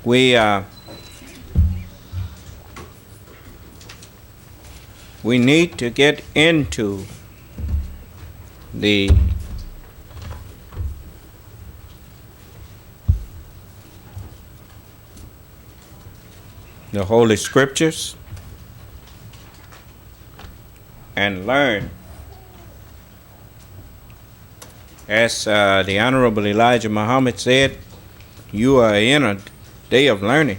We we need to get into the Holy Scriptures and learn, as the Honorable Elijah Muhammad said, you are in a day of learning.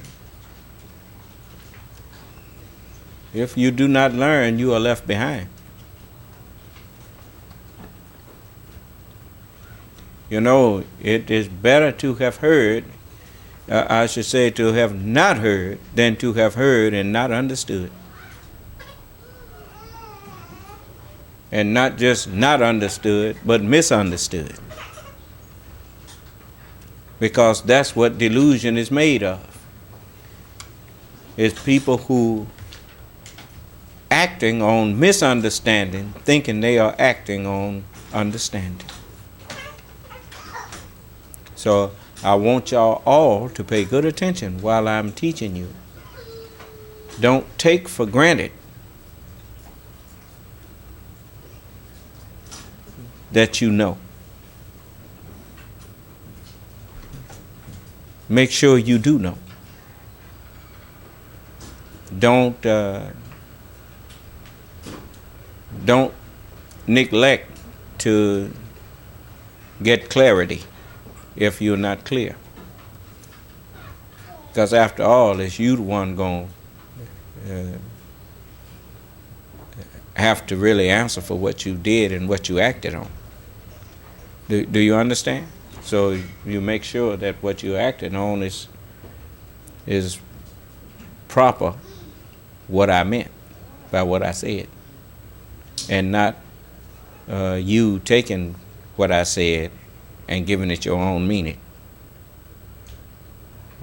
If you do not learn, you are left behind. You know, it is better to have heard, I should say to have not heard, than to have heard and not understood. And not just not understood, but misunderstood. Because that's what delusion is made of. It's people who acting on misunderstanding, thinking they are acting on understanding. So I want y'all all to pay good attention while I'm teaching you. Don't take for granted that you know. Make sure you do know. Don't neglect to get clarity if you're not clear. Because after all, it's you the one going to have to really answer for what you did and what you acted on. Do you understand? So you make sure that what you acted on is proper, what I meant by what I said, and not you taking what I said and giving it your own meaning.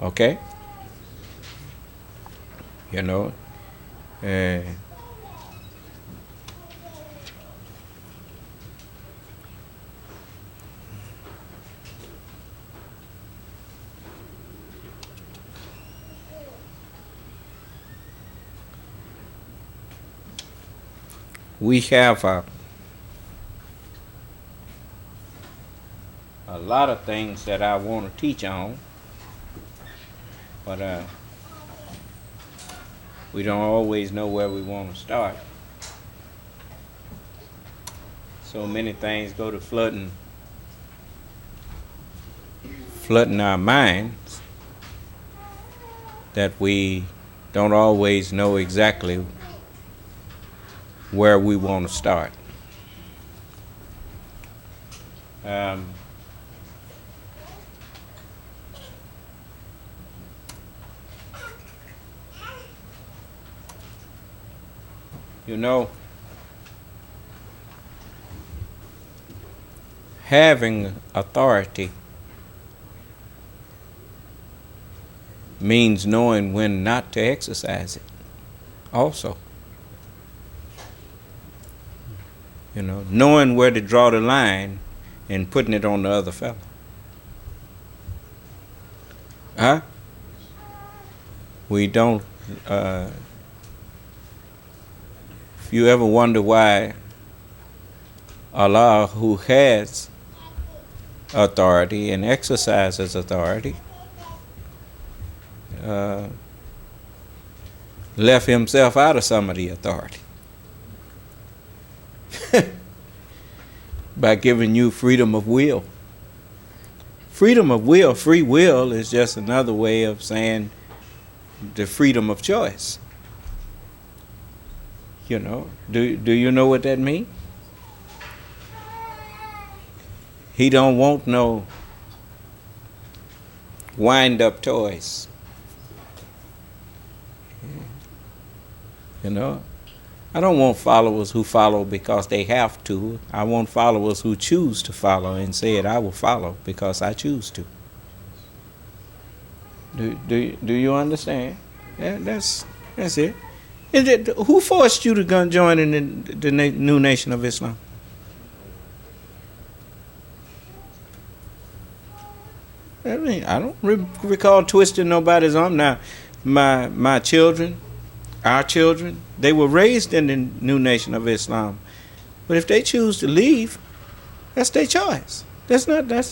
Okay? You know, we have a lot of things that I want to teach on, but we don't always know where we want to start. So many things go to flooding our minds that we don't always know exactly where we want to start. You know, having authority means knowing when not to exercise it also. You know, knowing where to draw the line and putting it on the other fellow. Huh? We don't, if you ever wonder why Allah, who has authority and exercises authority, left himself out of some of the authority by giving you freedom of will. Freedom of will, free will, is just another way of saying the freedom of choice. You know, do you know what that means? He don't want no wind-up toys. You know, I don't want followers who follow because they have to. I want followers who choose to follow and said, I will follow because I choose to. Do you understand? Yeah, that's it. Who forced you to join in the new Nation of Islam? I mean, I don't recall twisting nobody's arm. Now, my children, our children, they were raised in the new nation of Islam. But if they choose to leave, that's their choice. That's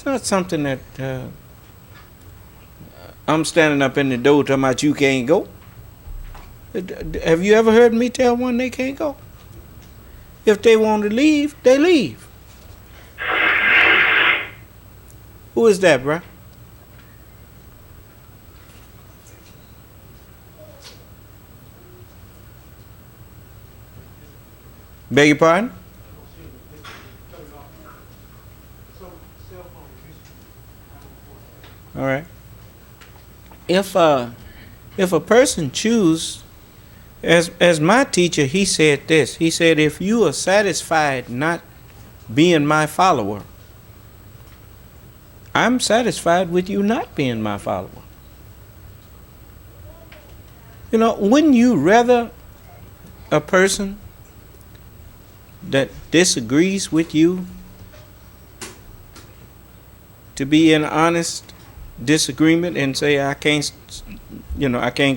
not something that I'm standing up in the door talking about you can't go. Have you ever heard me tell one they can't go? If they want to leave, they leave. Who is that, bruh? Beg your pardon? All right. If a person choose, as my teacher, he said this. He said, if you are satisfied not being my follower, I'm satisfied with you not being my follower. You know, wouldn't you rather a person that disagrees with you to be in honest disagreement and say I can't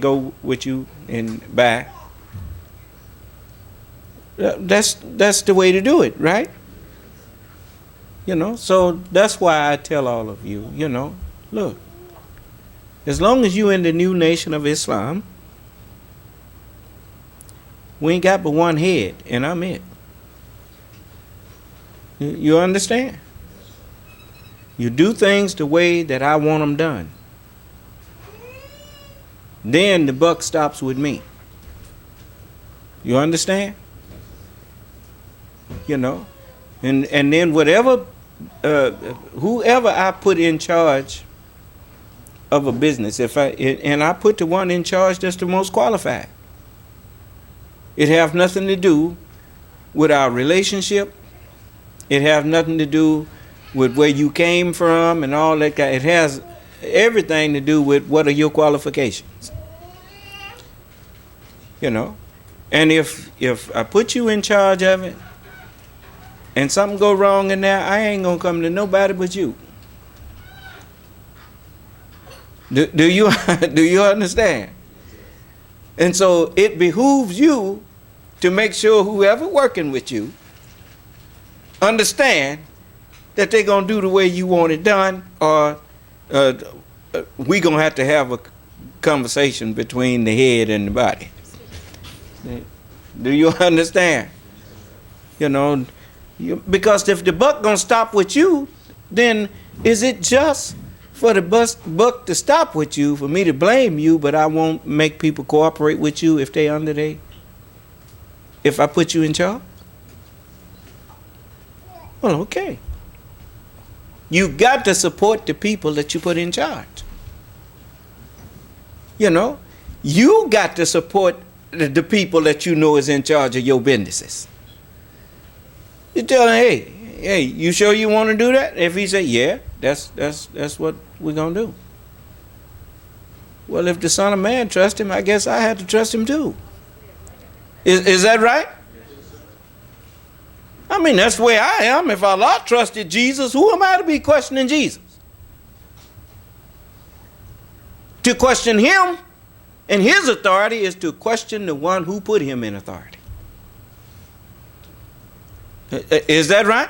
go with you and bye? That's the way to do it, right? You know, so that's why I tell all of you, you know, look, as long as you in the new nation of Islam, we ain't got but one head, and I'm it. You understand? You do things the way that I want them done. Then the buck stops with me. You understand? You know? And then whoever I put in charge of a business, and I put the one in charge that's the most qualified. It has nothing to do with our relationship. It has nothing to do with where you came from and all that. It has everything to do with what are your qualifications. You know? And if I put you in charge of it, and something go wrong in there, I ain't gonna come to nobody but you. Do you understand? And so it behooves you to make sure whoever working with you understand that they're gonna do the way you want it done, or we gonna have to have a conversation between the head and the body. Do you understand? You know. Because if the buck gonna stop with you, then is it just for the buck to stop with you, for me to blame you, but I won't make people cooperate with you if they under they, if I put you in charge? Well, okay. You got to support the people that you put in charge. You know, you got to support the people that you know is in charge of your businesses. You tell him, hey, you sure you want to do that? If he say, yeah, that's what we're gonna do. Well, if the Son of Man trusts him, I guess I had to trust him too. Is that right? I mean, that's the way I am. If Allah trusted Jesus, who am I to be questioning Jesus? To question him and his authority is to question the one who put him in authority. Is that right?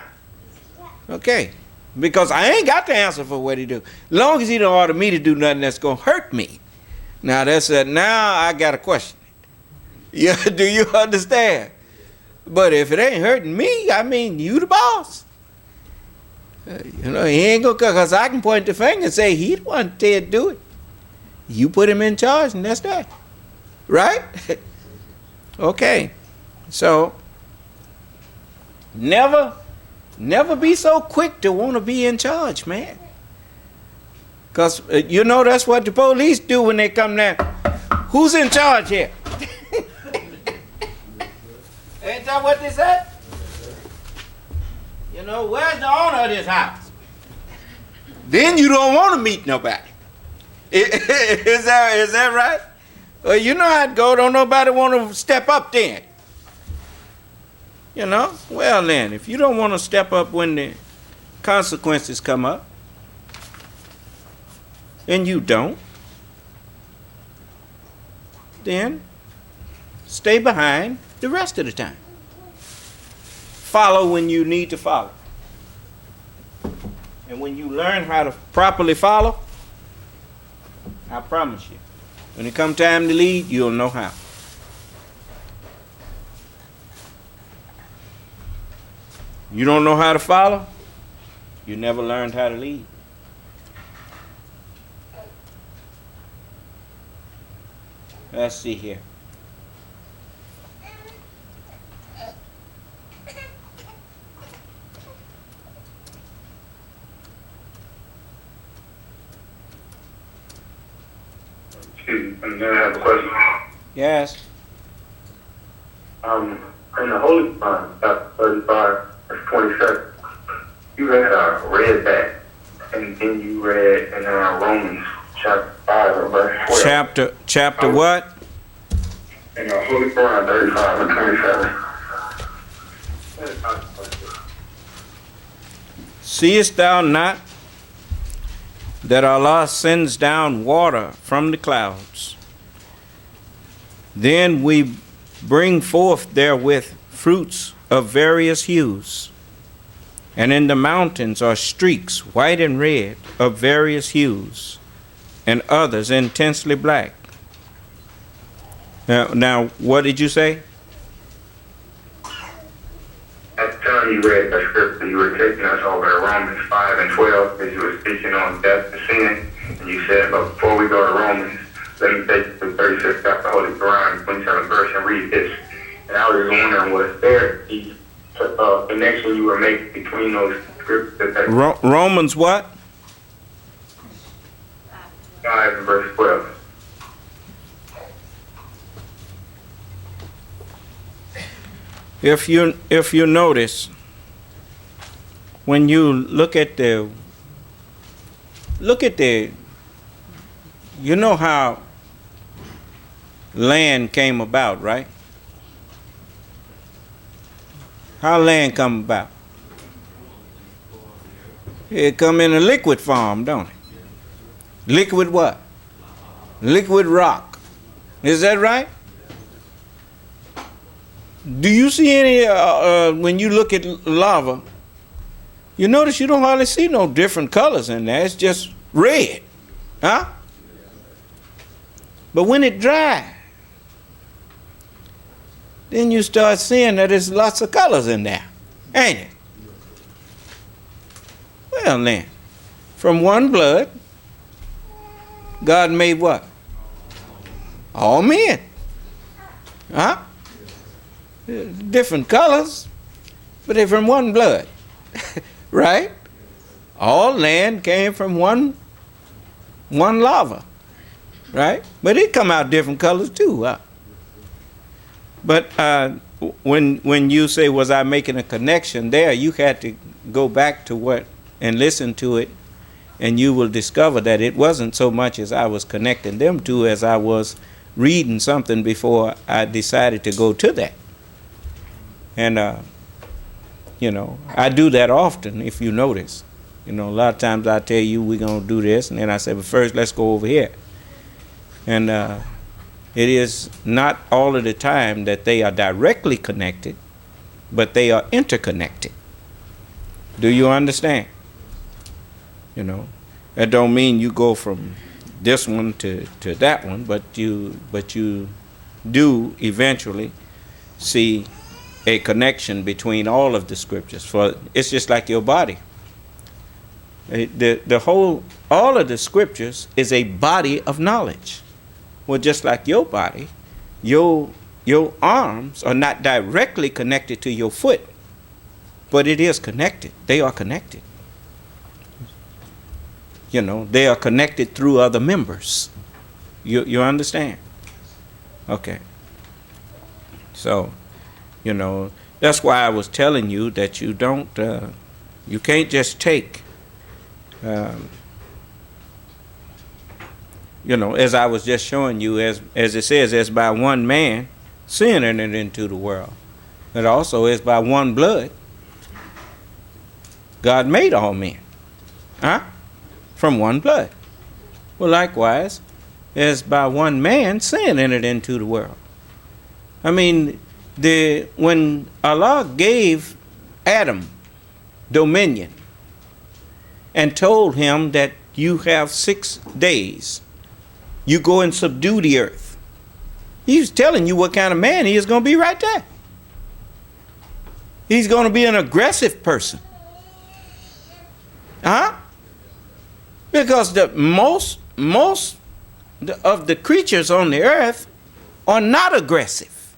Okay. Because I ain't got the answer for what he do. As long as he don't order me to do nothing that's going to hurt me. Now now I got to question it. Yeah, do you understand? But if it ain't hurting me, I mean, you the boss. You know, he ain't going to, because I can point the finger and say, he the one to do it. You put him in charge and that's that. Right? Okay. So, never be so quick to want to be in charge, man. Because, you know, that's what the police do when they come there. Who's in charge here? Ain't that what they said? You know, where's the owner of this house? Then you don't want to meet nobody. Is that right? Well, you know how it go. Don't nobody want to step up then. You know? Well then, if you don't want to step up when the consequences come up, and you don't, then stay behind the rest of the time. Follow when you need to follow. And when you learn how to properly follow, I promise you, when it comes time to lead, you'll know how. You don't know how to follow, you never learned how to lead. Let's see here. Excuse me, I'm gonna have a question. Yes. In the Holy Quran, chapter 35, verse 27, you read that, and then you read in Romans chapter 5, verse 12. Chapter what? In the Holy Quran, 35 and 27. Seest thou not that Allah sends down water from the clouds? Then we bring forth therewith fruits of various hues. And in the mountains are streaks, white and red, of various hues, and others intensely black. Now, what did you say? At the time you read that scripture, you were taking us over to Romans 5 and 12, as you were speaking on death and sin, and you said, but before we go to Romans, let me take you to 36th chapter of the Holy Quran, 27th verse, and read this. And I was wondering, was there the connection you were making between those scriptures? Romans what? 5 and verse 12. If you notice, when you look at the, you know how land came about, right? How land come about? It come in a liquid form, don't it? Liquid what? Liquid rock. Is that right? Do you see any, when you look at lava, you notice you don't hardly see no different colors in there. It's just red. Huh? But when it dries, then you start seeing that there's lots of colors in there, ain't it? Well then, from one blood, God made what? All men. Huh? Different colors, but they're from one blood. Right? All land came from one lava. Right? But it come out different colors too. Huh? But when you say, was I making a connection there, you had to go back to what and listen to it, and you will discover that it wasn't so much as I was connecting them to as I was reading something before I decided to go to that. And, I do that often, if you notice. A lot of times I tell you we're going to do this, and then I say, but first let's go over here. And it is not all of the time that they are directly connected, but they are interconnected. Do you understand? That don't mean you go from this one to that one, but you do eventually see a connection between all of the scriptures. For it's just like your body. All of the scriptures is a body of knowledge. Well, just like your body, your arms are not directly connected to your foot, but it is connected. They are connected. They are connected through other members. You understand? Okay. So, that's why I was telling you that you don't, you can't just take, as I was just showing you, as it says, as by one man, sin entered into the world. But also as by one blood, God made all men. Huh? From one blood. Well, likewise, as by one man sin entered into the world. I mean, when Allah gave Adam dominion and told him that you have 6 days, you go and subdue the earth. He was telling you what kind of man he is going to be right there. He's going to be an aggressive person. Because the most of the creatures on the earth are not aggressive.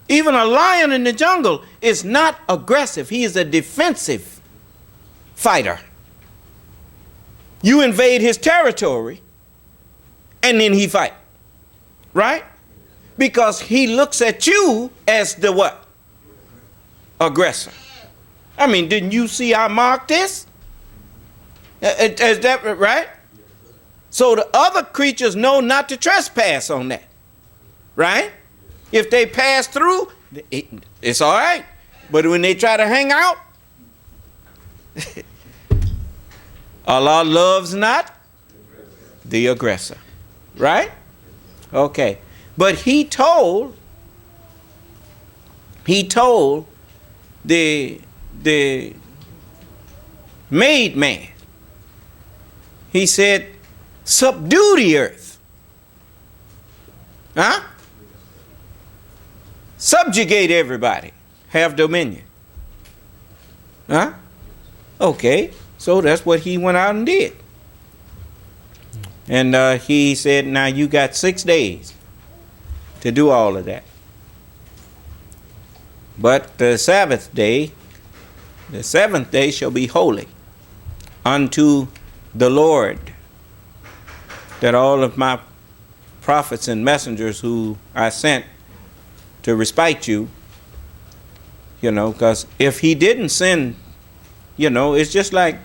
Even a lion in the jungle is not aggressive. He is a defensive fighter. You invade his territory and then he fight. Right? Because he looks at you as the what? Aggressor. I mean, didn't you see I marked this? Is that right? So the other creatures know not to trespass on that. Right? If they pass through, it's all right. But when they try to hang out, Allah loves not the aggressor. Right? Okay. But he told the made man, he said, subdue the earth. Subjugate everybody. Have dominion. Okay. So that's what he went out and did. And he said, now you got 6 days to do all of that. But the seventh day shall be holy unto the Lord, that all of my prophets and messengers who I sent to respite you, because if he didn't send, it's just like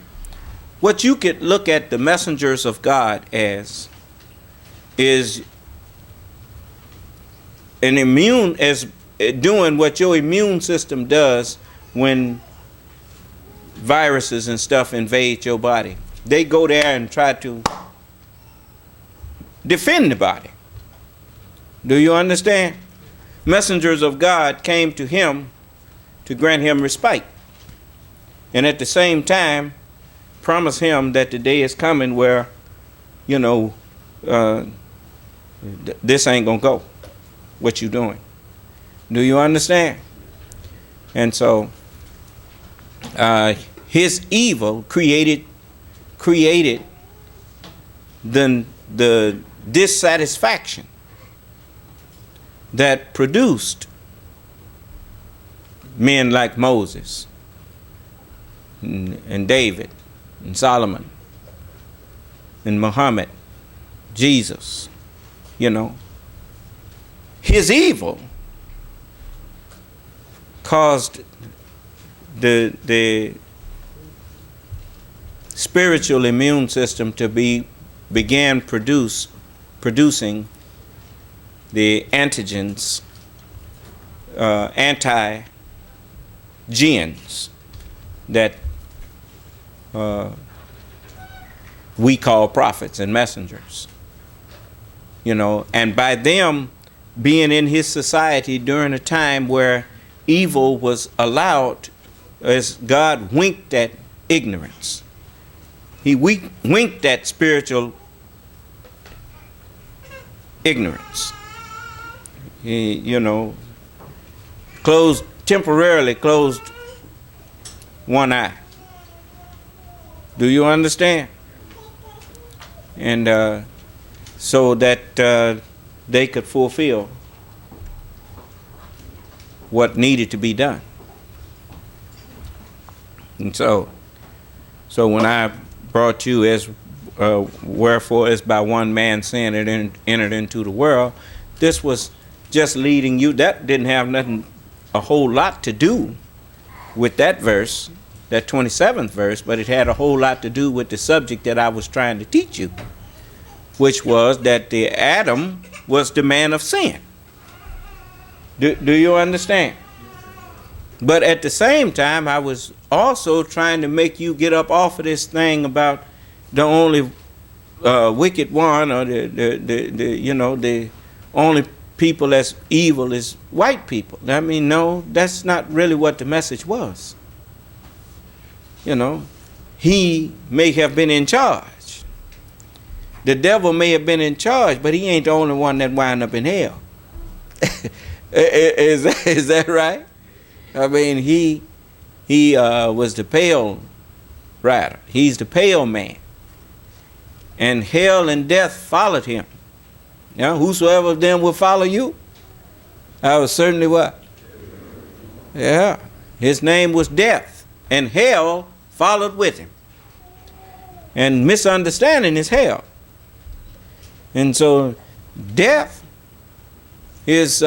what you could look at the messengers of God as is doing what your immune system does when viruses and stuff invade your body. They go there and try to defend the body. Do you understand? Messengers of God came to him to grant him respite, and at the same time promise him that the day is coming where this ain't gonna go, what you doing. Do you understand? And so his evil created the dissatisfaction that produced men like Moses and David and Solomon and Muhammad, Jesus. His evil caused the spiritual immune system to began producing the antigens, anti-gens that we call prophets and messengers. And by them being in his society during a time where evil was allowed, as God winked at ignorance. He winked at spiritual ignorance. He, temporarily closed one eye. Do you understand? And so that they could fulfill what needed to be done. And so when I brought you as wherefore as by one man sin it entered into the world, this was just leading you. That didn't have a whole lot to do with that verse, that 27th verse, but it had a whole lot to do with the subject that I was trying to teach you, which was that the Adam was the man of sin. Do you understand? But at the same time, I was also trying to make you get up off of this thing about the only wicked one, or the only people that's evil is white people. I mean, no, that's not really what the message was. He may have been in charge. The devil may have been in charge, but he ain't the only one that wind up in hell. Is that right? I mean, he was the pale rider. He's the pale man. And hell and death followed him. Whosoever of them will follow you, I was certainly what? Yeah. His name was Death, and hell followed with him. And misunderstanding is hell. And so death is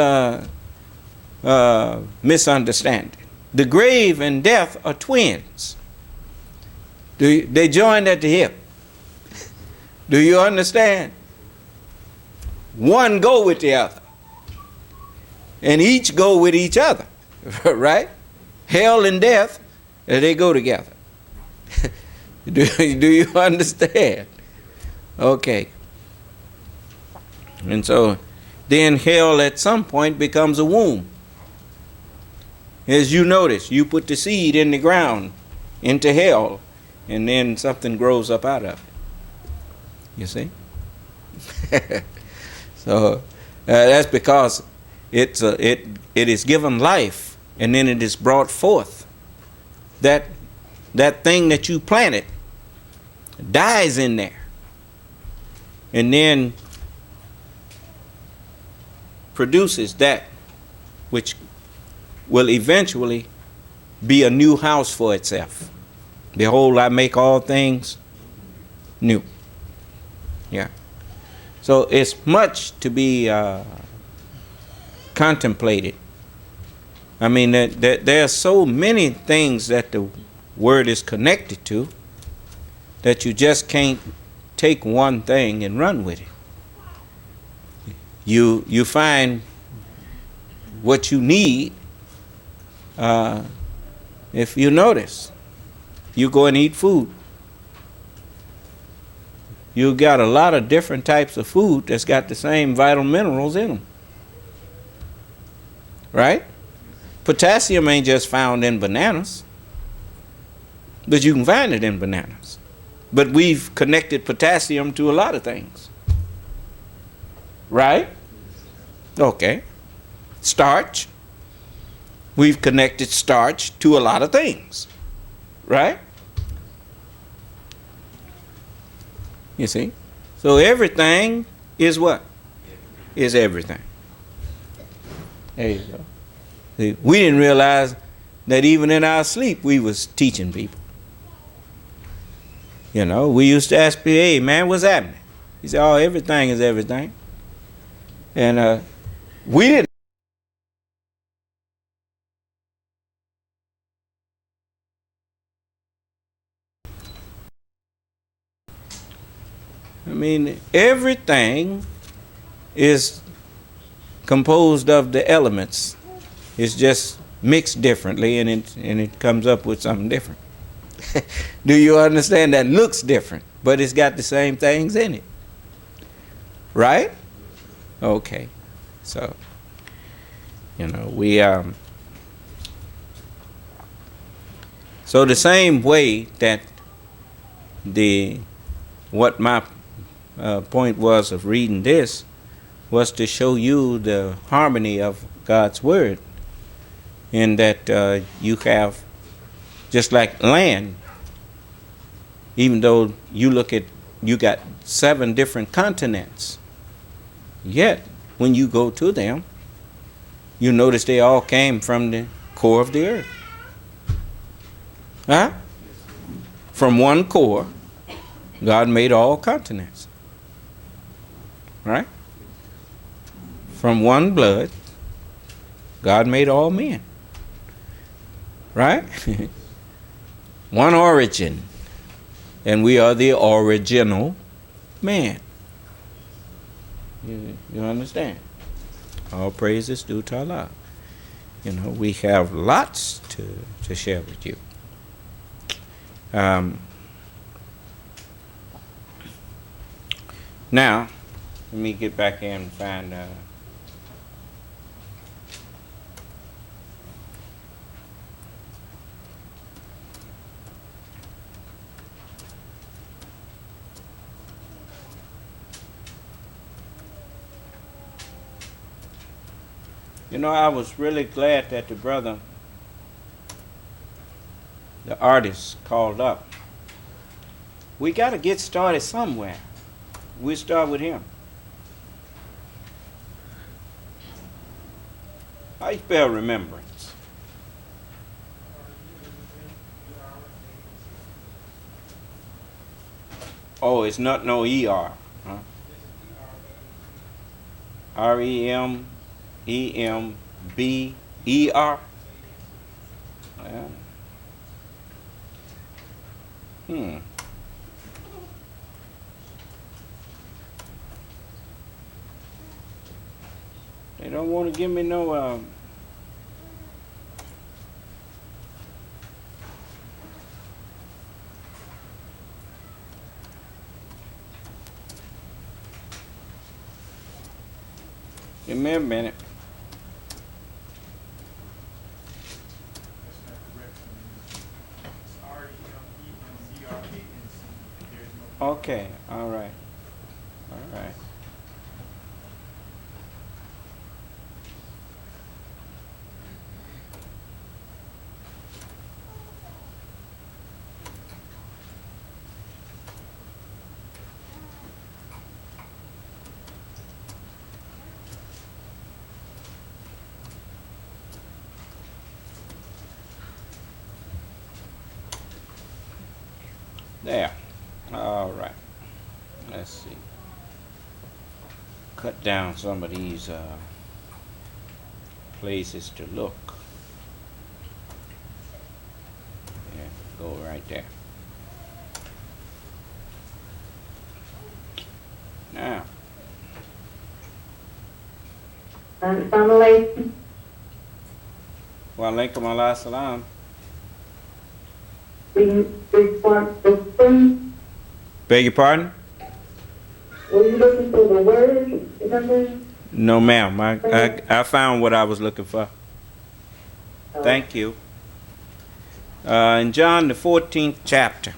misunderstanding. The grave and death are twins. They joined at the hip. Do you understand? One go with the other. And each go with each other. Right? Hell and death, they go together. Do you understand? Okay. And so then hell at some point becomes a womb. As you notice, you put the seed in the ground into hell, and then something grows up out of it. You see? So that's because it is given life, and then it is brought forth. That thing that you planted dies in there, and then produces that which will eventually be a new house for itself. Behold, I make all things new. Yeah. So it's much to be contemplated. I mean, there are so many things that the word is connected to that you just can't take one thing and run with it. You find what you need. If you notice, you go and eat food. You got a lot of different types of food that's got the same vital minerals in them. Right? Potassium ain't just found in bananas, but you can find it in bananas. But we've connected potassium to a lot of things. Right? Okay. Starch. We've connected starch to a lot of things. Right? You see? So everything is what? Is everything. There you go. See, we didn't realize that even in our sleep we was teaching people. We used to ask people, hey man, what's happening? He said, oh, everything is everything. And we didn't. I mean, everything is composed of the elements. It's just mixed differently, and it comes up with something different. Do you understand? That looks different, but it's got the same things in it. Right? Okay. So, we so the same way that what my point was of reading this was to show you the harmony of God's word, in that you have, just like land, even though you got 7 different continents, yet when you go to them, you notice they all came from the core of the earth. Huh? From one core, God made all continents. Right? From one blood, God made all men. Right? One origin. And we are the original man. You understand? All praise is due to Allah. We have lots to share with you. Now, let me get back in and find. You know, I was really glad that the brother, the artist, called up. We got to get started somewhere. We'll start with him. How you spell remembrance? Oh, it's not no ER. Huh? REMEMBER? Yeah. They don't want to give me no give me a minute. Okay, all right. All right. There. All right. Let's see. Cut down some of these places to look. Yeah, go right there. Now. Assalamualaikum. Walaikum ala salam. Beg your pardon? Were you looking for the word? Remember? No, ma'am. I found what I was looking for. Thank you. In John, the 14th chapter.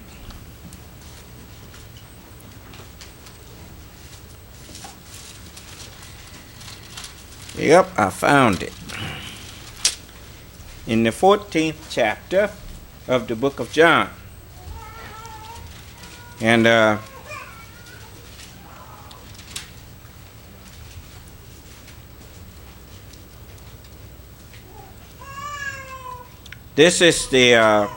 Yep, I found it. In the 14th chapter of the book of John. And this is the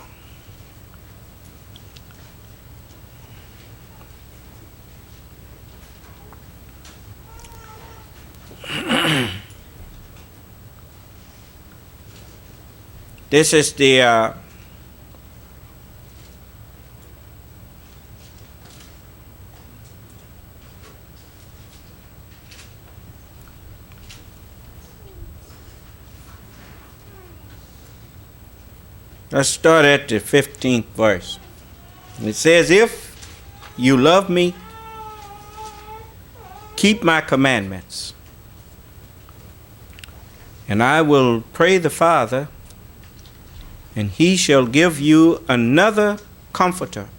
this is the let's start at the 15th verse. It says, if you love me, keep my commandments. And I will pray the Father, and he shall give you another comforter.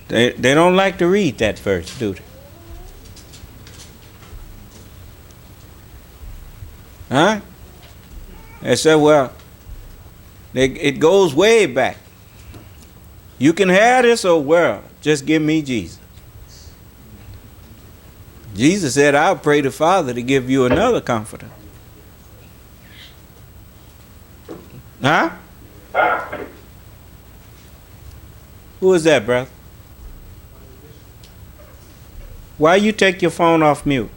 They don't like to read that verse, do they? Huh? They said, well, it goes way back. You can have this old world, just give me Jesus. Jesus said, I'll pray the Father to give you another comforter. Huh? Who is that, brother? Why you take your phone off mute?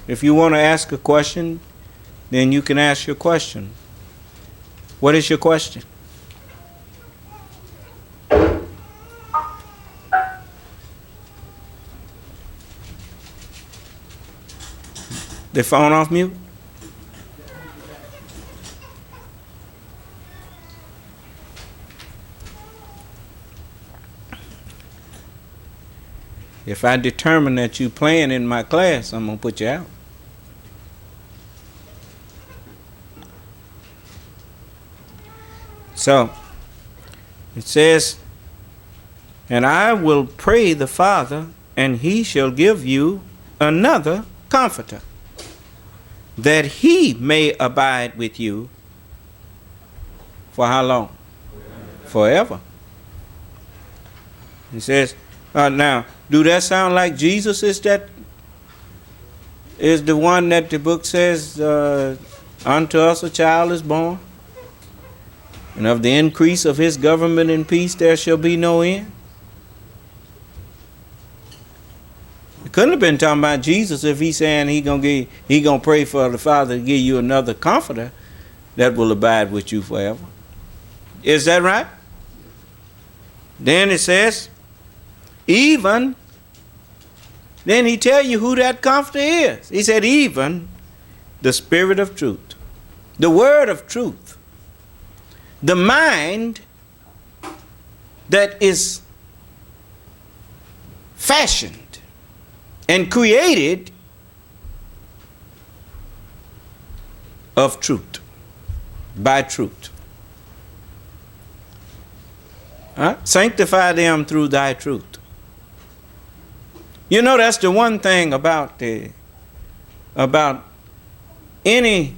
If you want to ask a question, then you can ask your question. What is your question? The phone off mute? If I determine that you playing in my class, I'm going to put you out. So, it says, and I will pray the Father, and he shall give you another comforter, that he may abide with you for how long? Forever. He says, now, do that sound like Jesus is the one that the book says, unto us a child is born, and of the increase of his government and peace there shall be no end? It couldn't have been talking about Jesus if he's saying he gonna pray for the Father to give you another comforter that will abide with you forever. Is that right? Then it says, even, then he tell you who that comforter is. He said, even the Spirit of truth, the word of truth, the mind that is fashioned and created of truth, by truth. Sanctify them through thy truth. You know, that's the one thing about any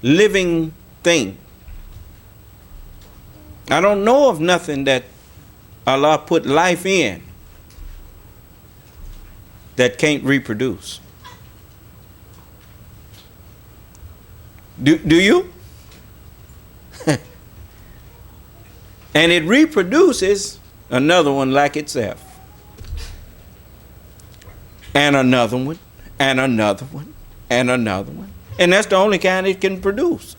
living thing. I don't know of nothing that Allah put life in that can't reproduce. Do you? And it reproduces another one like itself. And another one, and another one, and another one. And that's the only kind it can produce.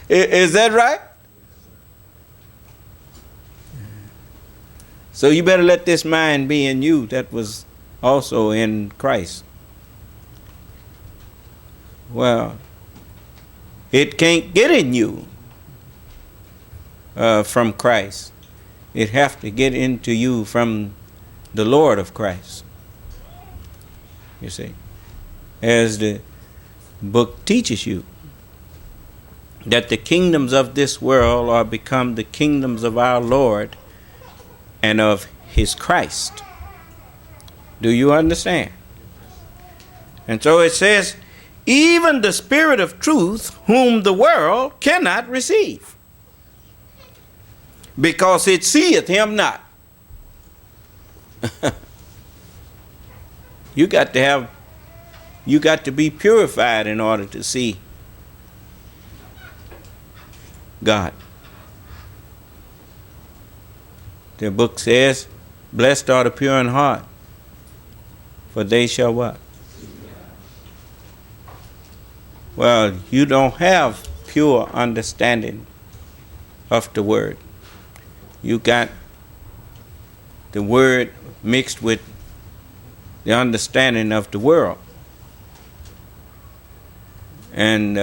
Is that right? So you better let this mind be in you that was also in Christ. Well, it can't get in you from Christ. It has to get into you from the Lord of Christ. You see, as the book teaches you, that the kingdoms of this world are become the kingdoms of our Lord and of his Christ. Do you understand? And so it says, even the Spirit of truth, whom the world cannot receive, because it seeth him not. You got to be purified in order to see God. The book says, blessed are the pure in heart, for they shall what? Well, you don't have pure understanding of the word. You got the word mixed with the understanding of the world. And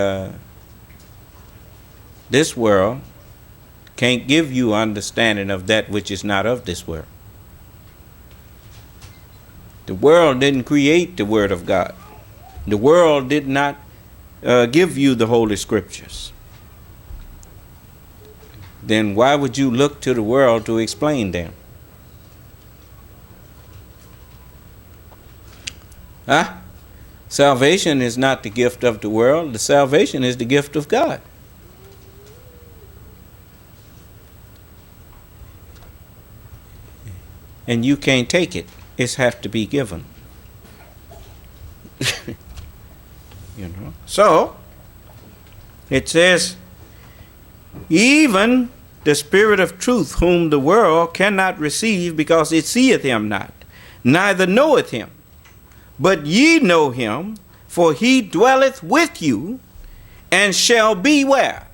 this world can't give you understanding of that which is not of this world. The world didn't create the Word of God. The world did not give you the Holy Scriptures. Then why would you look to the world to explain them? Salvation is not the gift of the world. The salvation is the gift of God. And you can't take it. It has to be given. You know. So it says, even the Spirit of truth, whom the world cannot receive, because it seeth him not, neither knoweth him. But ye know him, for he dwelleth with you, and shall be where?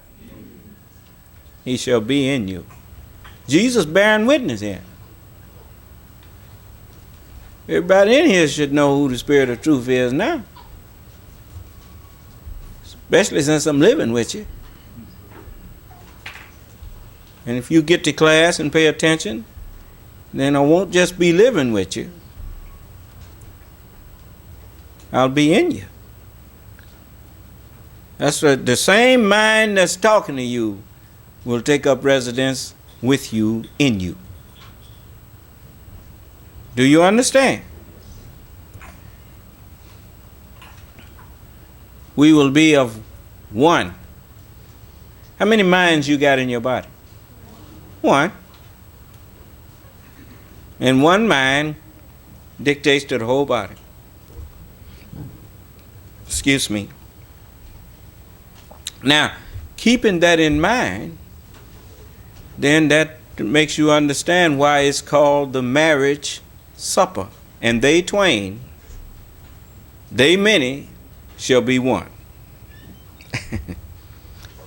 He shall be in you. Jesus bearing witness here. Everybody in here should know who the Spirit of truth is now. especially since I'm living with you. And if you get to class and pay attention, then I won't just be living with you. I'll be in you. That's what the same mind that's talking to you will take up residence with you, in you. Do you understand? We will be of one. How many minds you got in your body? One. And one mind dictates to the whole body. Excuse me. Now, keeping that in mind, then that makes you understand why it's called the marriage supper. And they twain, they many, shall be one.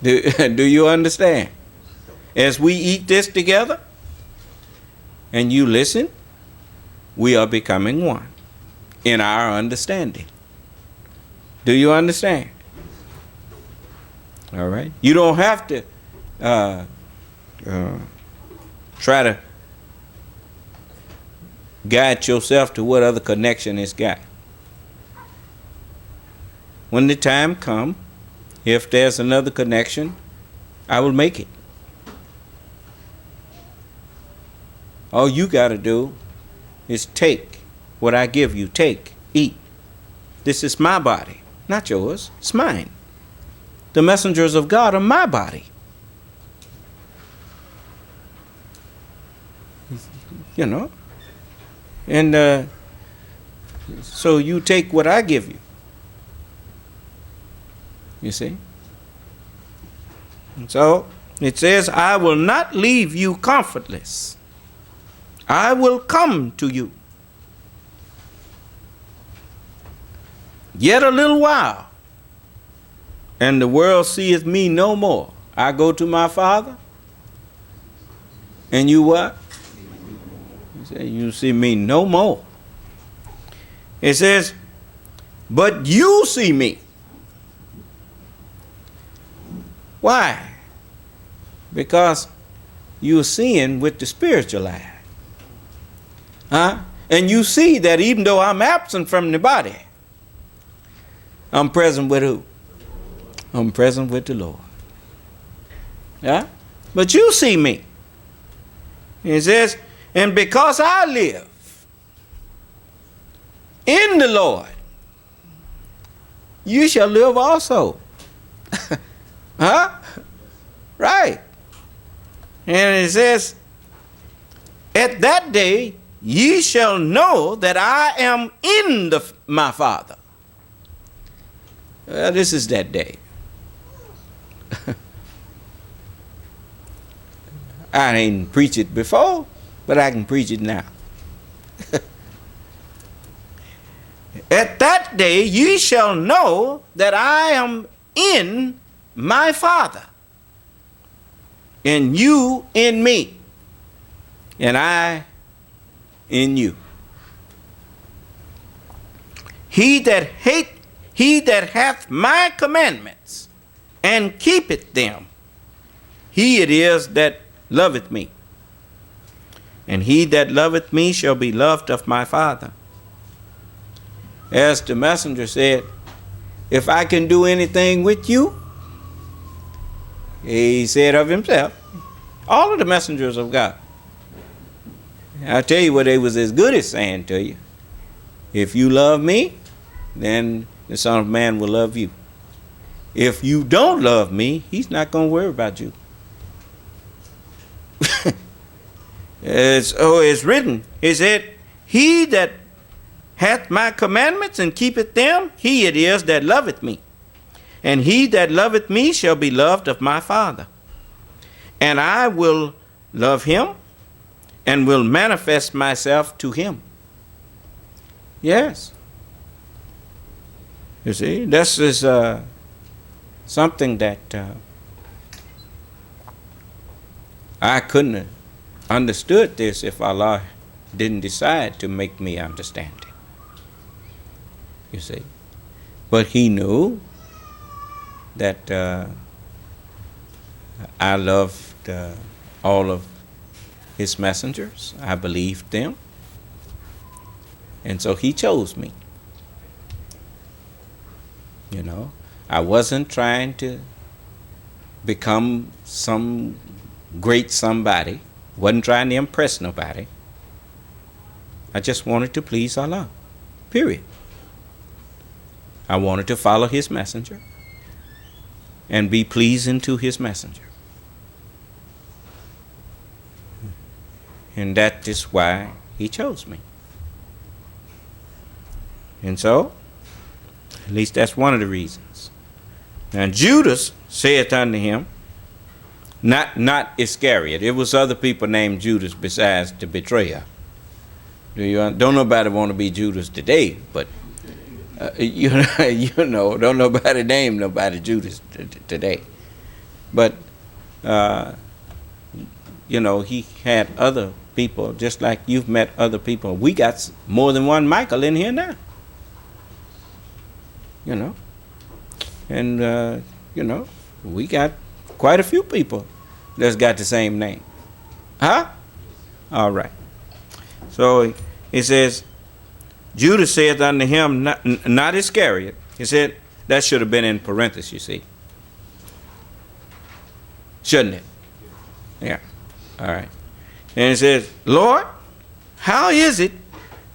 Do you understand? As we eat this together and you listen, we are becoming one in our understanding. Do you understand? All right. You don't have to try to guide yourself to what other connection it's got. When the time comes, if there's another connection, I will make it. All you got to do is take what I give you. Take, eat. This is my body, not yours. It's mine. The messengers of God are my body. You know? And so you take what I give you. You see? And so it says, I will not leave you comfortless. I will come to you. Yet a little while, and the world seeth me no more. I go to my Father, and you what? He said, you see me no more. It says, but you see me. Why? Because you're seeing with the spiritual eye. Huh? And you see that even though I'm absent from the body, I'm present with who? I'm present with the Lord. Yeah? But you see me. It says, and because I live in the Lord, you shall live also. Huh? Right. And it says, at that day, ye shall know that I am in my Father. Well, this is that day. I didn't preach it before, but I can preach it now. At that day ye shall know that I am in my Father, and you in me, and I in you. He that hath my commandments and keepeth them, he it is that loveth me. And he that loveth me shall be loved of my Father. As the messenger said, if I can do anything with you, he said of himself, all of the messengers of God, I'll tell you what they was as good as saying to you. If you love me, then the Son of Man will love you. If you don't love me, he's not going to worry about you. It's written. It said, he that hath my commandments and keepeth them, he it is that loveth me. And he that loveth me shall be loved of my Father. And I will love him and will manifest myself to him. Yes. You see, this is something that I couldn't have understood this if Allah didn't decide to make me understand it. You see. But he knew that I loved all of his messengers. I believed them. And so he chose me. You know, I wasn't trying to become some great somebody. Wasn't trying to impress nobody. I just wanted to please Allah. Period. I wanted to follow his messenger and be pleasing to his messenger. And that is why he chose me. And so, at least that's one of the reasons. Now Judas saith unto him, not Iscariot. It was other people named Judas besides the betrayer. Don't nobody want to be Judas today, but you know, don't nobody name nobody Judas today. But you know, he had other people, just like you've met other people. We got more than one Michael in here now. You know, and you know, we got quite a few people that's got the same name. Huh? All right. So it says, Judas saith unto him, not Iscariot. He said, that should have been in parentheses, you see. Shouldn't it? Yeah. All right. And it says, Lord, how is it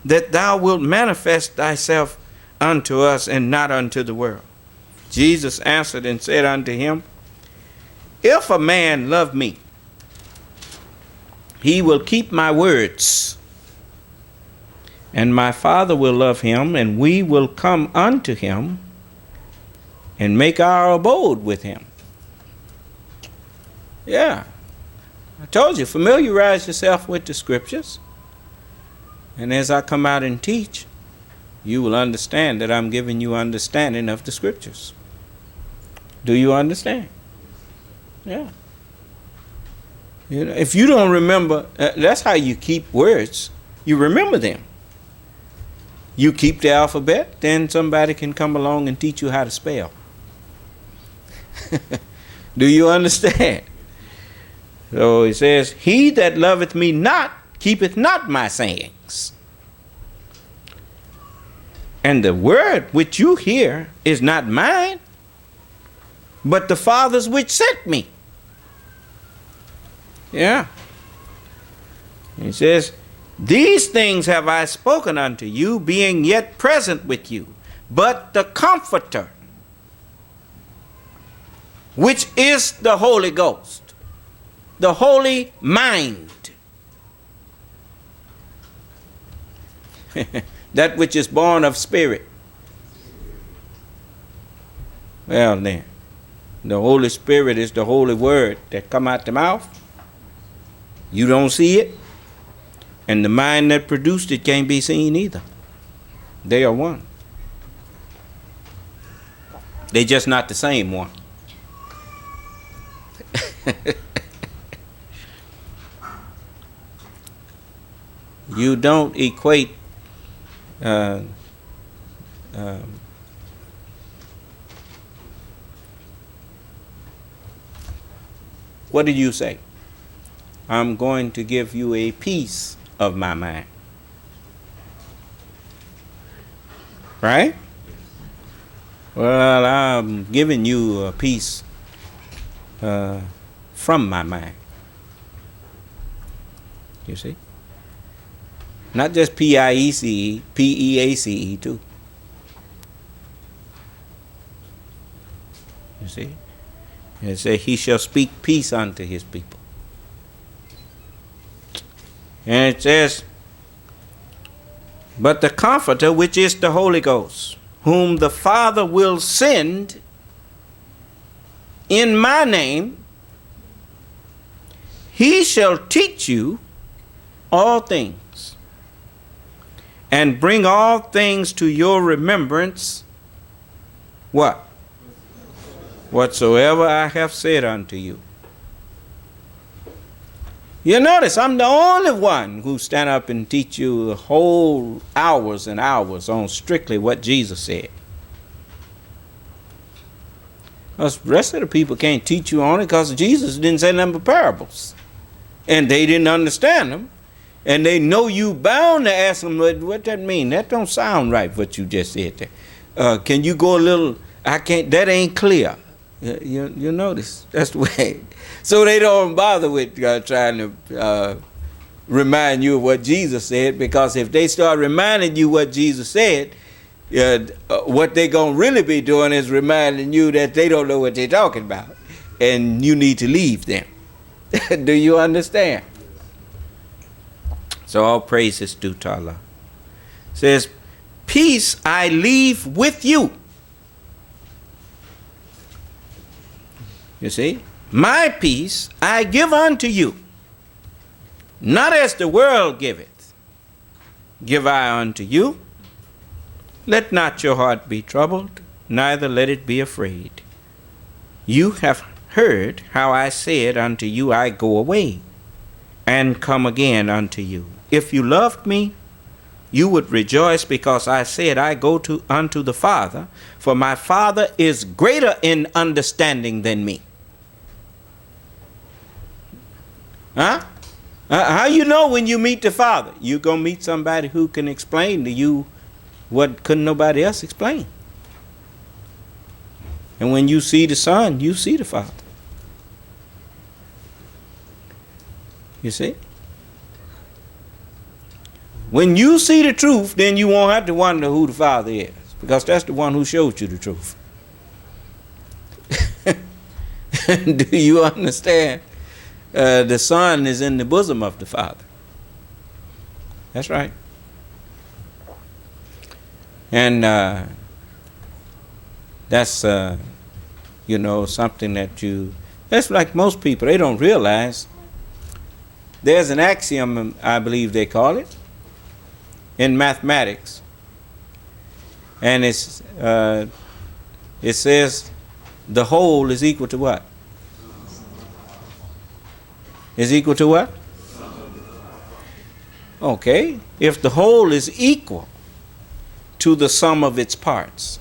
that thou wilt manifest thyself unto us and not unto the world? Jesus answered and said unto him, if a man love me, he will keep my words, and my Father will love him, and we will come unto him and make our abode with him. Yeah. I told you, familiarize yourself with the scriptures. And as I come out and teach, you will understand that I'm giving you understanding of the scriptures. Do you understand? Yeah. You know, if you don't remember, that's how you keep words. You remember them. You keep the alphabet, then somebody can come along and teach you how to spell. Do you understand? So it says, he that loveth me not, keepeth not my sayings. And the word which you hear is not mine, but the Father's which sent me. Yeah. He says, these things have I spoken unto you, being yet present with you. But the Comforter, which is the Holy Ghost, the Holy Mind, that which is born of spirit. Well then, the Holy Spirit is the Holy Word that come out the mouth. You don't see it, and the mind that produced it can't be seen either. They are one. They're just not the same one. You don't equate what did you say? I'm going to give you a piece of my mind. Right? Well, I'm giving you a piece from my mind. You see? Not just P-I-E-C-E, P-E-A-C-E too. You see? It says, he shall speak peace unto his people. And it says, but the Comforter, which is the Holy Ghost, whom the Father will send in my name, he shall teach you all things, and bring all things to your remembrance, what? Whatsoever I have said unto you. You notice I'm the only one who stand up and teach you whole hours and hours on strictly what Jesus said. Us rest of the people can't teach you on it because Jesus didn't say nothing but parables. And they didn't understand them. And they know you bound to ask them, what that mean? That don't sound right, what you just said there. Can you go a little, I can't, that ain't clear. You notice, that's the way. So they don't bother with trying to remind you of what Jesus said, because if they start reminding you what Jesus said, what they going to really be doing is reminding you that they don't know what they're talking about, and you need to leave them. Do you understand? So all praise is due to Allah. It says, peace I leave with you. You see, my peace I give unto you, not as the world giveth, give I unto you. Let not your heart be troubled, neither let it be afraid. You have heard how I said unto you, I go away, and come again unto you. If you loved me, you would rejoice, because I said, I go unto the Father, for my Father is greater in understanding than me. Huh? How you know when you meet the Father? You're going to meet somebody who can explain to you what couldn't nobody else explain. And when you see the Son, you see the Father. You see? When you see the truth, then you won't have to wonder who the Father is, because that's the one who showed you the truth. Do you understand? The Son is in the bosom of the Father. That's right. And that's, something that that's like most people, they don't realize. There's an axiom, I believe they call it, in mathematics. And it says the whole is equal to what? Is equal to what? Okay. If the whole is equal to the sum of its parts,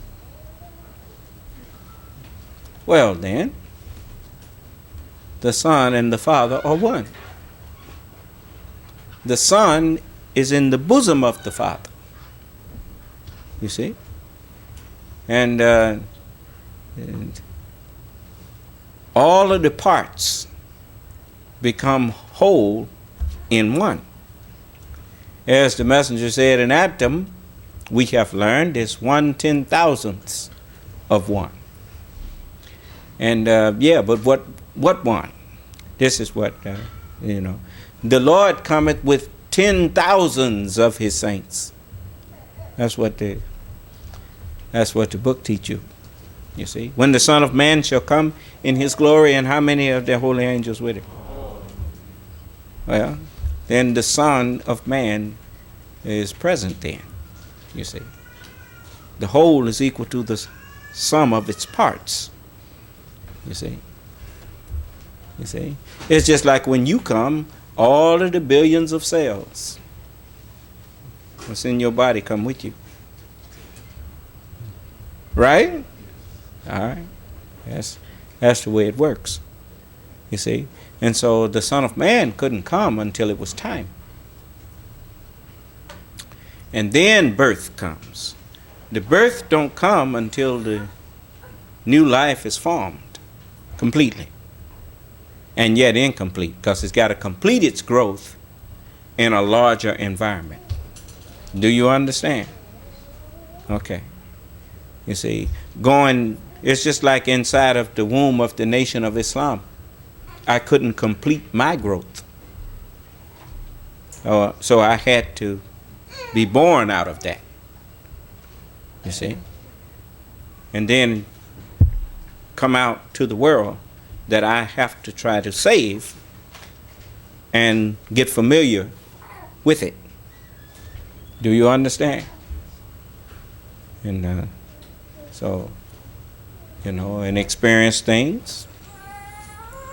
well then, the Son and the Father are one. The Son is in the bosom of the Father. You see? And all of the parts become whole in one. As the messenger said, an atom, we have learned, is 1/10,000th of one. And but what one? This is what, the Lord cometh with 10,000s of his saints. That's what the book teach you. You see, when the Son of Man shall come in his glory, and how many of the holy angels with him? Well, then the Son of Man is present then. You see, the whole is equal to the sum of its parts. You see, it's just like when you come, all of the billions of cells what's in your body come with you. Right? All right. That's the way it works. You see? And so the Son of Man couldn't come until it was time. And then birth comes. The birth don't come until the new life is formed completely. And yet incomplete, because it's got to complete its growth in a larger environment. Do you understand? Okay. You see, it's just like inside of the womb of the Nation of Islam. I couldn't complete my growth. So I had to be born out of that. You see? And then come out to the world that I have to try to save and get familiar with it. Do you understand? And and experience things.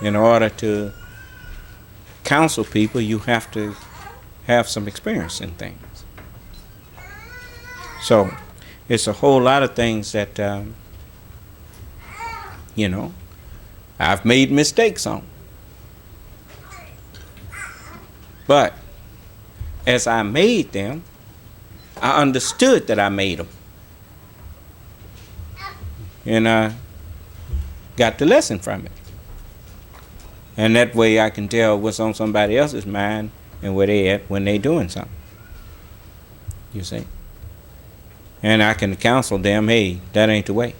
In order to counsel people, you have to have some experience in things. So it's a whole lot of things that You know, I've made mistakes on. But as I made them, I understood that I made them. And I got the lesson from it. And that way I can tell what's on somebody else's mind and where they at when they doing something. You see? And I can counsel them, hey, that ain't the way.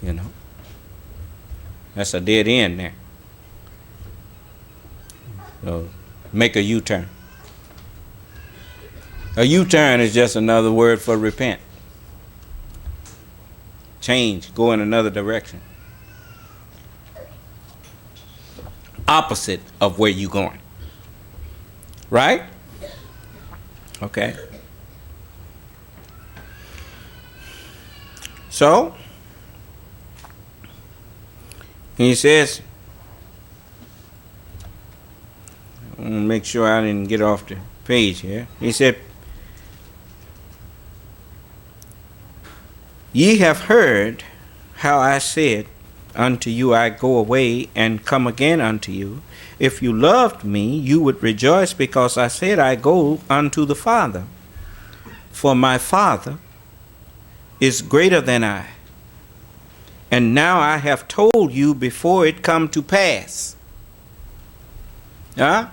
You know? That's a dead end there. So make a U-turn. A U-turn is just another word for repent. Change, go in another direction. Opposite of where you're going. Right? Okay. So, he says, I want to make sure I didn't get off the page here. He said, ye have heard how I said unto you, I go away and come again unto you. If you loved me, you would rejoice, because I said, I go unto the Father. For my Father is greater than I. And now I have told you before it come to pass. Huh?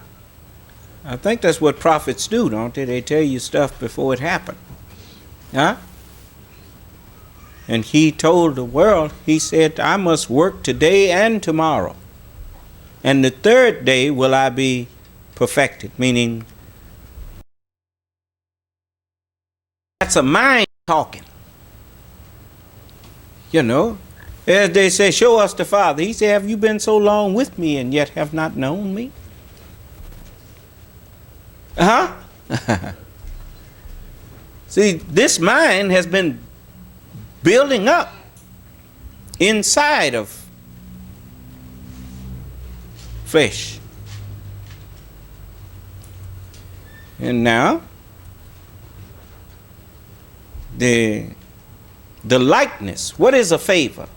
I think that's what prophets do, don't they? They tell you stuff before it happened. Huh? And he told the world, he said, I must work today and tomorrow. And the third day will I be perfected, meaning that's a mind talking. You know, as they say, show us the Father. He said, have you been so long with me and yet have not known me? See, this mind has been building up inside of flesh. And now the likeness. What is a favor?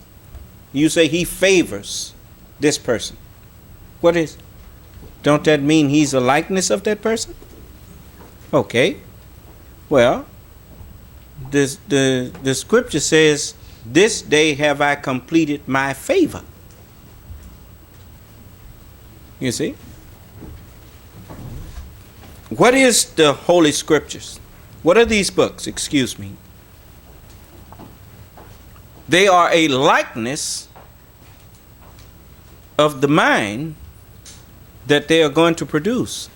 You say he favors this person. What is? Don't that mean he's a likeness of that person? Okay. Well, the scripture says, this day have I completed my favor. You see? What is the Holy Scriptures? What are these books? Excuse me. They are a likeness of the mind that they are going to produce.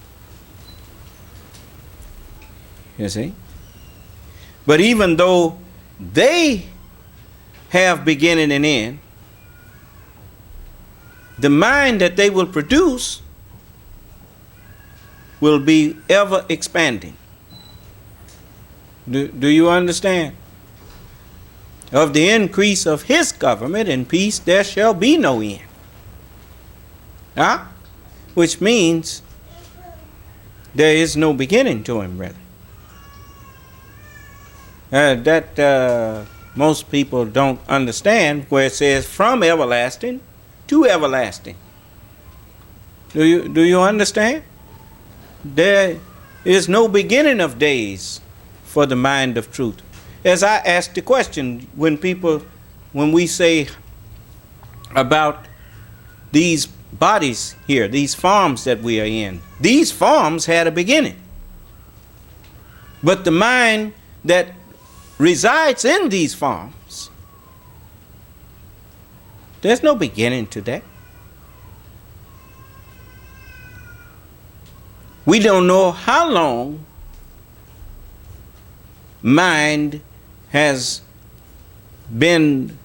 You see? But even though they have beginning and end, the mind that they will produce will be ever expanding. Do you understand? Of the increase of his government and peace, there shall be no end. Huh? Which means there is no beginning to him, brother. That most people don't understand, where it says from everlasting to everlasting. Do you understand? There is no beginning of days for the mind of truth. As I asked the question, when we say about these bodies here, these forms that we are in, these forms had a beginning. But the mind that resides in these forms, there's no beginning to that. We don't know how long mind has been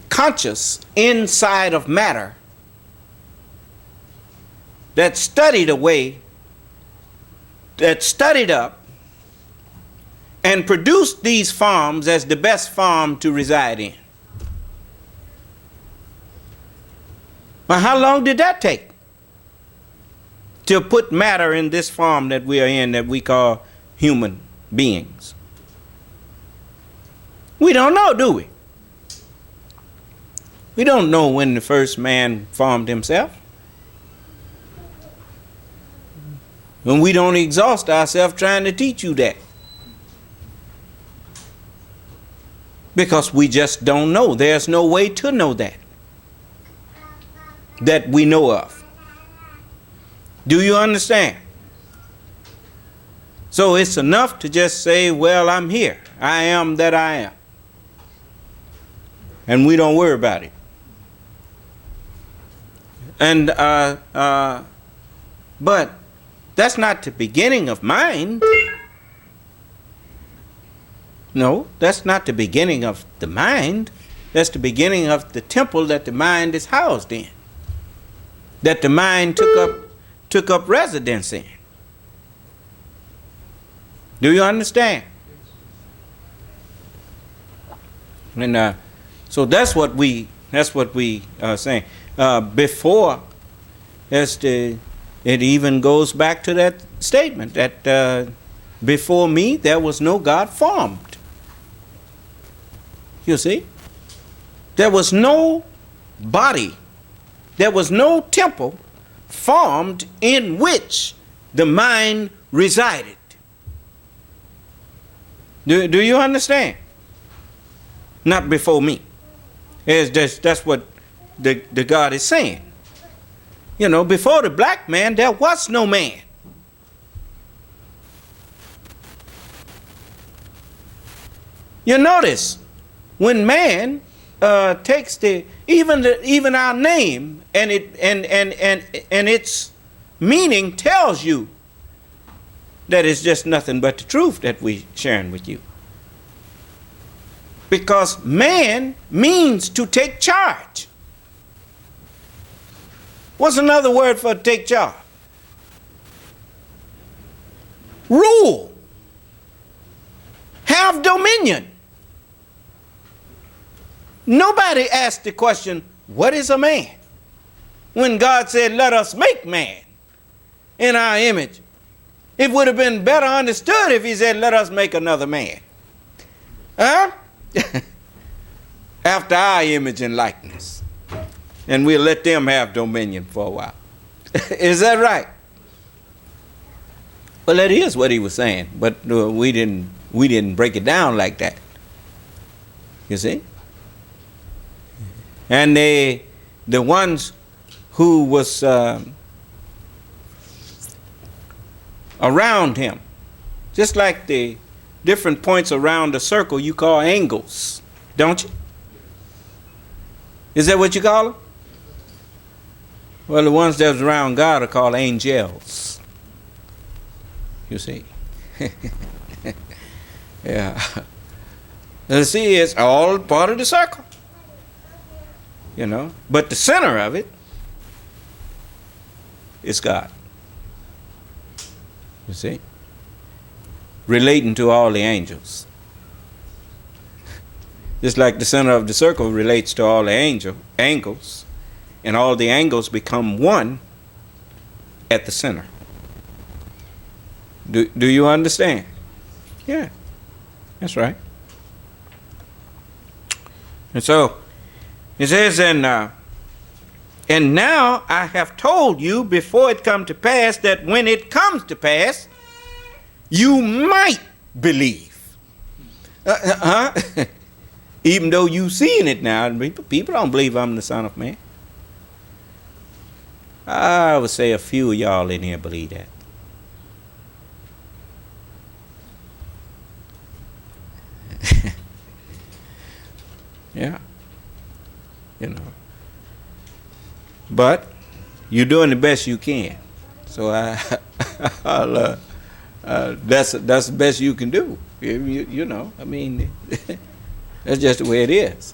conscious inside of matter that studied away, that studied up and produced these forms as the best form to reside in. Well, how long did that take to put matter in this form that we are in, that we call human beings? We don't know, do we? We don't know when the first man formed himself. And we don't exhaust ourselves trying to teach you that. Because we just don't know. There's no way to know that we know of. Do you understand? So it's enough to just say, well, I'm here. I am that I am. And we don't worry about it. And but that's not the beginning of mind. No, that's not the beginning of the mind. That's the beginning of the temple that the mind is housed in. That the mind took up residence in. Do you understand? And so that's what we are saying. Before, it even goes back to that statement that before me there was no God formed. You see? There was no body, there was no temple formed in which the mind resided. Do you understand? Not before me. That's what the God is saying. You know, before the black man, there was no man. You notice when man takes even our name and its meaning tells you that it's just nothing but the truth that we're sharing with you. Because man means to take charge. What's another word for take charge? Rule. Have dominion. Nobody asked the question, what is a man? When God said, let us make man in our image. It would have been better understood if he said, let us make another man. Huh? After our image and likeness. And we'll let them have dominion for a while. Is that right? Well, that is what he was saying, but we didn't break it down like that. You see? And the ones who was around him, just like the different points around the circle you call angles, don't you? Is that what you call them? Well, the ones that was around God are called angels. You see? Yeah. You see, it's all part of the circle. You know? But the center of it is God. You see? Relating to all the angels. Just like the center of the circle relates to all the angles, and all the angles become one at the center. Do you understand? Yeah, that's right. And so it says, and now I have told you before it come to pass, that when it comes to pass, you might believe. Even though you seeing it now, people don't believe I'm the Son of Man. I would say a few of y'all in here believe that. Yeah. You know. But you're doing the best you can. So that's the best you can do. You know, I mean, that's just the way it is.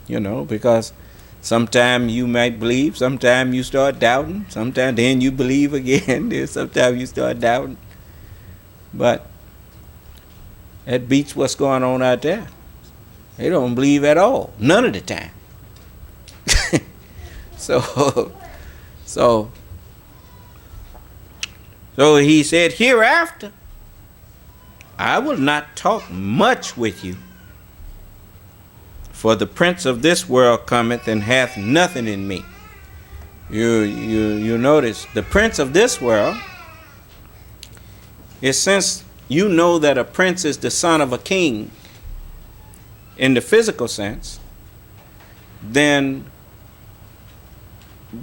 You know, because sometimes you might believe, sometimes you start doubting, sometimes then you believe again, then sometimes you start doubting. But that beats what's going on out there. They don't believe at all, none of the time. So he said, hereafter, I will not talk much with you, For the prince of this world cometh and hath nothing in me. You notice the prince of this world is, since you know that a prince is the son of a king in the physical sense, then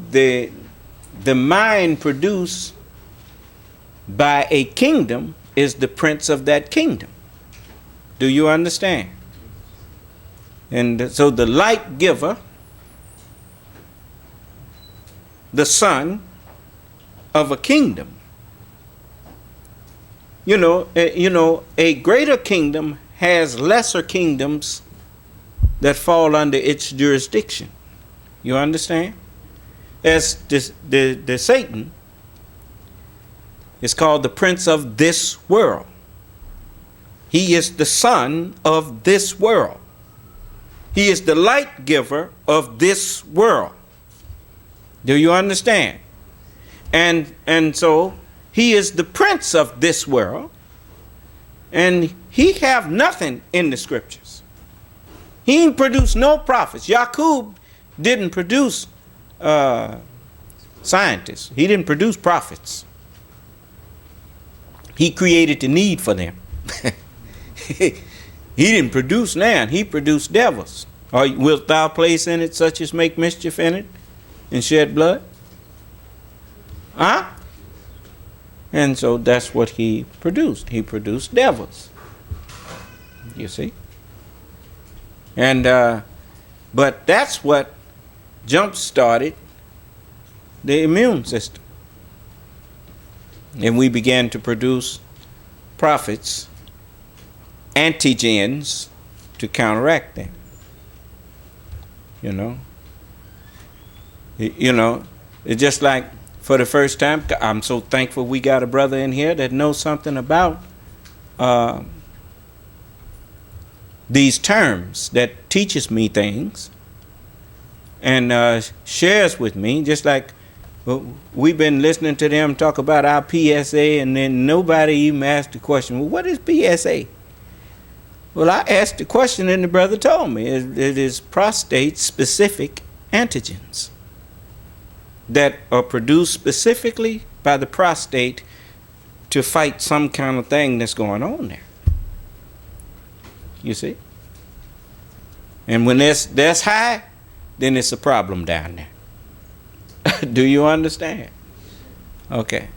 the mind produced by a kingdom is the prince of that kingdom. Do you understand? And so the light giver, the son of a kingdom. A greater kingdom has lesser kingdoms that fall under its jurisdiction. You understand? As the Satan is called the prince of this world. He is the son of this world. He is the light giver of this world. Do you understand? And so he is the prince of this world, and he have nothing in the scriptures. He ain't produced no prophets. Yaqub didn't produce scientists. He didn't produce prophets. He created the need for them. He didn't produce none. He produced devils. Or wilt thou place in it such as make mischief in it and shed blood? Huh? And so that's what he produced. He produced devils. You see? And but that's what jump-started the immune system. And we began to produce prophets, antigens, to counteract them. It's just like, for the first time, I'm so thankful we got a brother in here that knows something about these terms, that teaches me things and shares with me, just like we've been listening to them talk about our PSA, and then nobody even asked the question, well, what is PSA? Well, I asked the question and the brother told me it is prostate-specific antigens that are produced specifically by the prostate to fight some kind of thing that's going on there. You see? And when that's high, then it's a problem down there. Do you understand? Okay.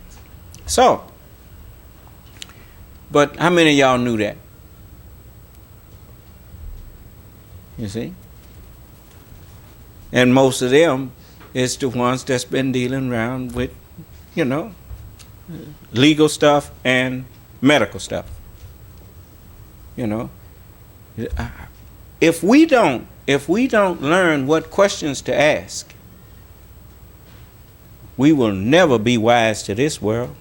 So, but how many of y'all knew that? You see? And most of them is the ones that's been dealing around with, legal stuff and medical stuff. If we don't learn what questions to ask, we will never be wise to this world.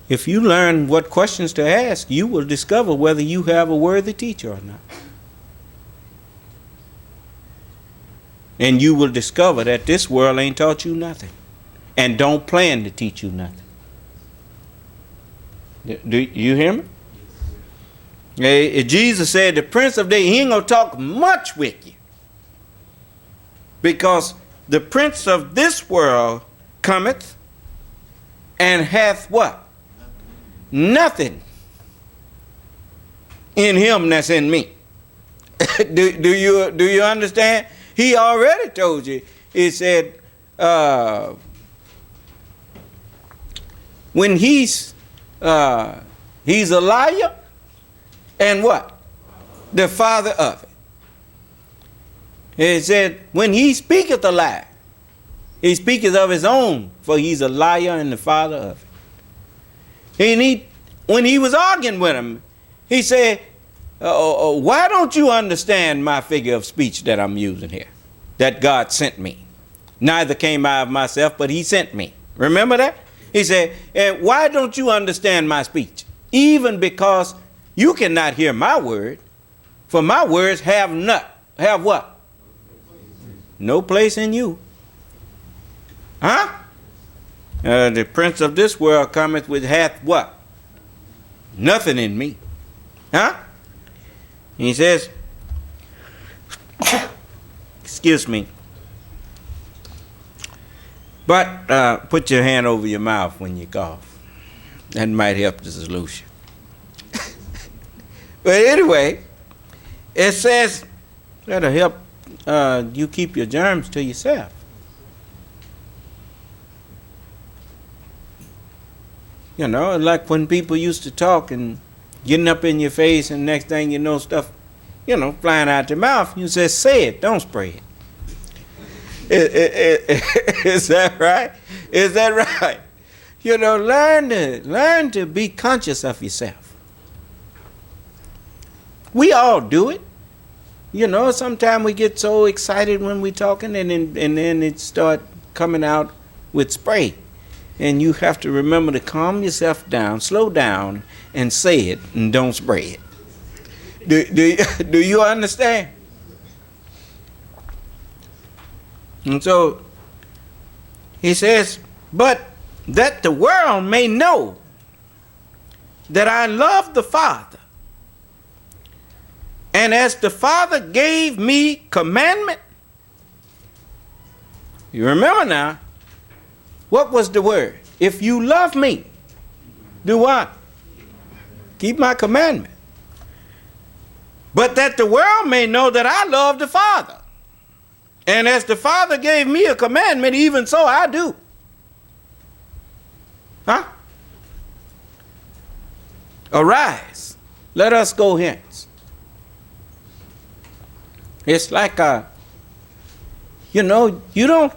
If you learn what questions to ask, you will discover whether you have a worthy teacher or not. And you will discover that this world ain't taught you nothing and don't plan to teach you nothing. Do you hear me? Jesus said the prince of day, he ain't going to talk much with you, because the prince of this world cometh and hath what? Nothing in him that's in me. Do you understand? He already told you. He said, when he's a liar and what? The father of it. It said, when he speaketh a lie, he speaketh of his own, for he's a liar and the father of it. And when he was arguing with him, he said, why don't you understand my figure of speech that I'm using here? That God sent me. Neither came I of myself, but he sent me. Remember that? He said, and why don't you understand my speech? Even because you cannot hear my word, for my words have what? No place in you. Huh? The prince of this world cometh with hath what? Nothing in me. Huh? He says, Excuse me. But put your hand over your mouth when you cough. That might help the solution. But anyway, it says that'll help you keep your germs to yourself. You know, like when people used to talk and getting up in your face, and next thing you know, stuff, you know, flying out your mouth. You just say it, don't spray it. Is that right? Is that right? You know, learn to be conscious of yourself. We all do it. You know, sometimes we get so excited when we're talking, and then it start coming out with spray. And you have to remember to calm yourself down, slow down, and say it, and don't spray it. Do you understand? And so he says, but that the world may know that I love the Father, and as the Father gave me commandment. You remember now, what was the word? If you love me, do what? Keep my commandment. But that the world may know that I love the Father. And as the Father gave me a commandment, even so I do. Huh? Arise, let us go hence. It's like, you know, you don't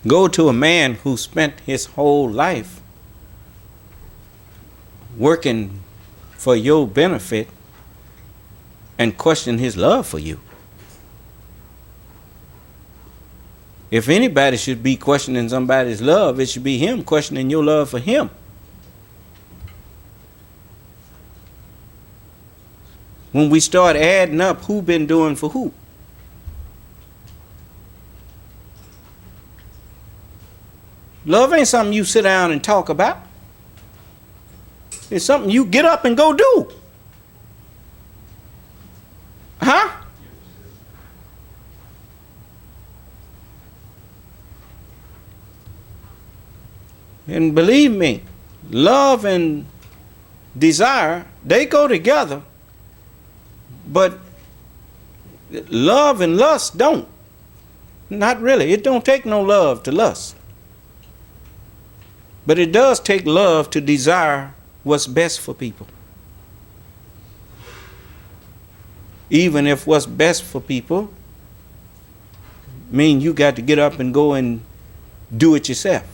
go to a man who spent his whole life working for your benefit and question his love for you. If anybody should be questioning somebody's love, it should be him questioning your love for him. When we start adding up who been doing for who. Love ain't something you sit down and talk about. It's something you get up and go do. Huh? And believe me, love and desire, they go together. But love and lust don't. Not really. It don't take no love to lust. But it does take love to desire what's best for people. Even if what's best for people mean you got to get up and go and do it yourself.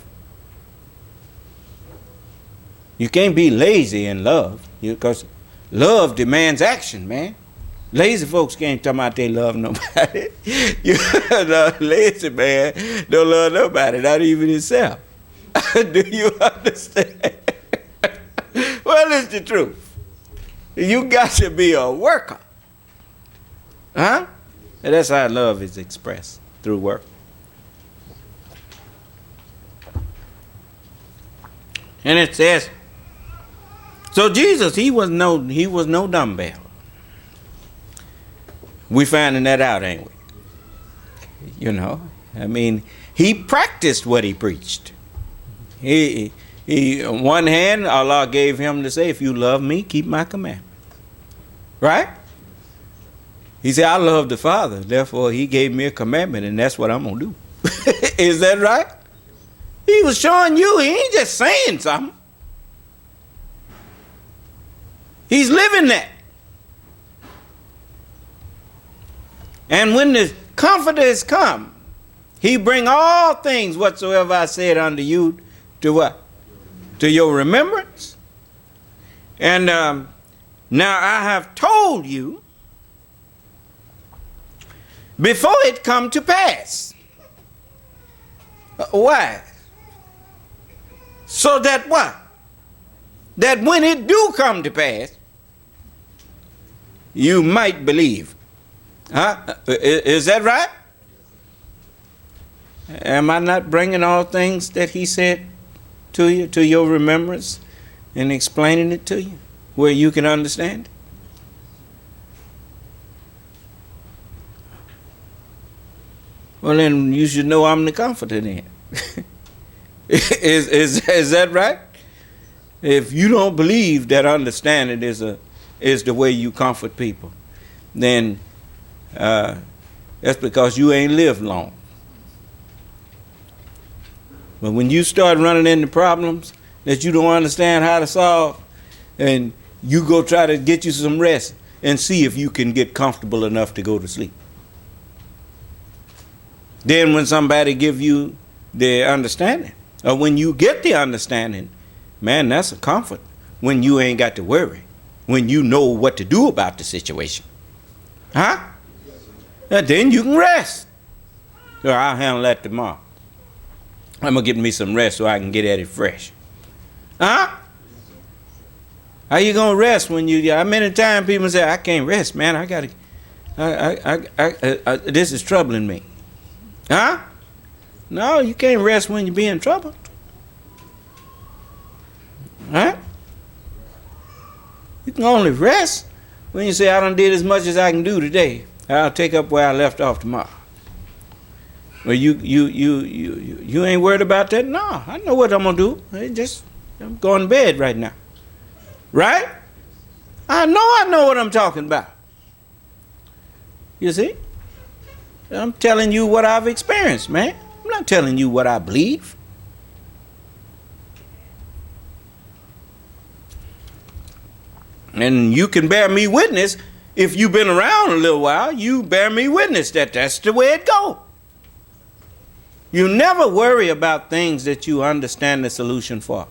You can't be lazy in love, because love demands action, man. Lazy folks can't talk about they love nobody. You know, lazy man don't love nobody, not even himself. Do you understand? Well, it's the truth. You got to be a worker. Huh? And that's how love is expressed, through work. And it says, so Jesus, he was no dumbbell. We finding that out, ain't we? You know, I mean, he practiced what he preached. He on one hand, Allah gave him to say, if you love me, keep my commandments. Right? He said, I love the Father, therefore he gave me a commandment, and that's what I'm going to do. Is that right? He was showing you, he ain't just saying something. He's living that. And when the Comforter is come, he bring all things whatsoever I said unto you to what? To your remembrance. And now I have told you before it come to pass. Why? So that what? That when it do come to pass, you might believe. Huh? Is that right? Am I not bringing all things that he said to you, to your remembrance, and explaining it to you where you can understand it? Well, then you should know I'm the comforter then. Is that right? If you don't believe that understanding is the way you comfort people, then that's because you ain't lived long. But when you start running into problems that you don't understand how to solve, and you go try to get you some rest and see if you can get comfortable enough to go to sleep. Then when somebody give you the understanding, or when you get the understanding, man, that's a comfort when you ain't got to worry, when you know what to do about the situation. Huh? And then you can rest. So I'll handle that tomorrow. I'm going to get me some rest so I can get at it fresh. Huh? How you going to rest when you, how many times people say, I can't rest, man, I got to, this is troubling me. Huh? No, you can't rest when you be in trouble. Huh? You can only rest when you say, I done did as much as I can do today. I'll take up where I left off tomorrow. Well, you ain't worried about that? No, I know what I'm gonna do. I'm going to bed right now. Right? I know what I'm talking about. You see? I'm telling you what I've experienced, man. I'm not telling you what I believe. And you can bear me witness, if you've been around a little while, you bear me witness that that's the way it goes. You never worry about things that you understand the solution for.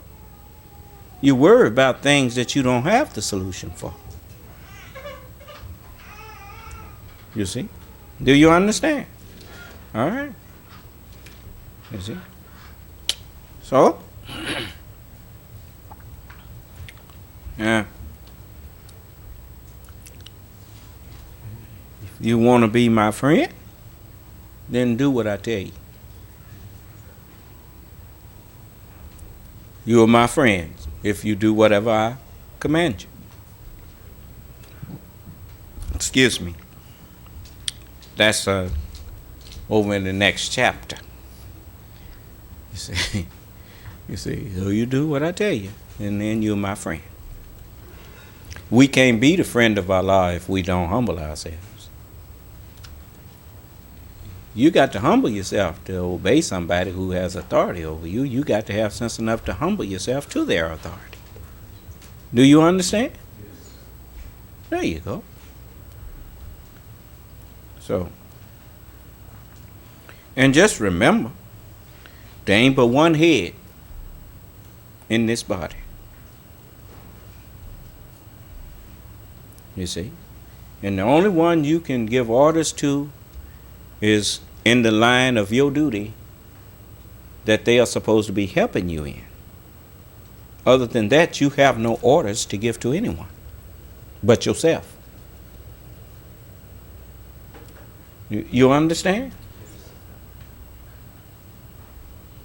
You worry about things that you don't have the solution for. You see? Do you understand? All right. You see? So? Yeah. If you want to be my friend, then do what I tell you. You are my friends if you do whatever I command you. Excuse me. That's over in the next chapter. You see, so you do what I tell you, and then you're my friend. We can't be the friend of Allah if we don't humble ourselves. You got to humble yourself to obey somebody who has authority over you. You got to have sense enough to humble yourself to their authority. Do you understand? Yes. There you go. So, and just remember, there ain't but one head in this body. You see? And the only one you can give orders to is in the line of your duty that they are supposed to be helping you in. Other than that, you have no orders to give to anyone but yourself. You understand?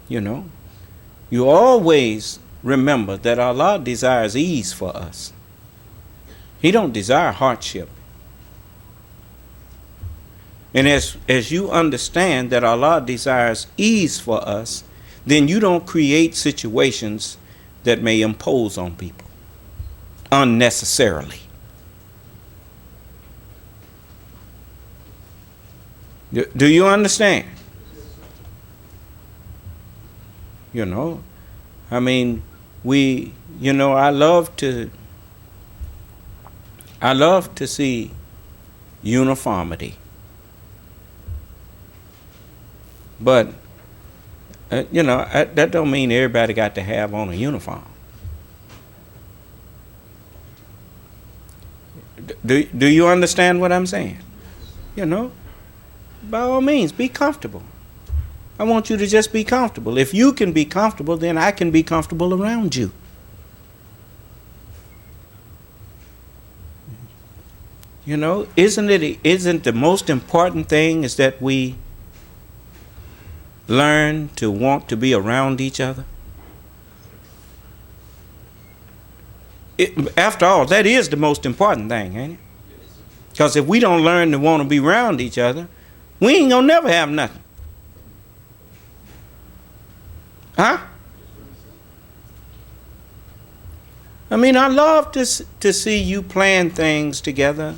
You know, you always remember that Allah desires ease for us. He don't desire hardship. And as you understand that Allah desires ease for us, then you don't create situations that may impose on people unnecessarily. Do you understand? You know, I mean, I love to see uniformity. But, that don't mean everybody got to have on a uniform. Do you understand what I'm saying? You know, by all means, be comfortable. I want you to just be comfortable. If you can be comfortable, then I can be comfortable around you. You know, isn't the most important thing is that we learn to want to be around each other? After all, that is the most important thing, ain't it? Because if we don't learn to want to be around each other, we ain't gonna never have nothing. Huh? I mean, I love to see you plan things together,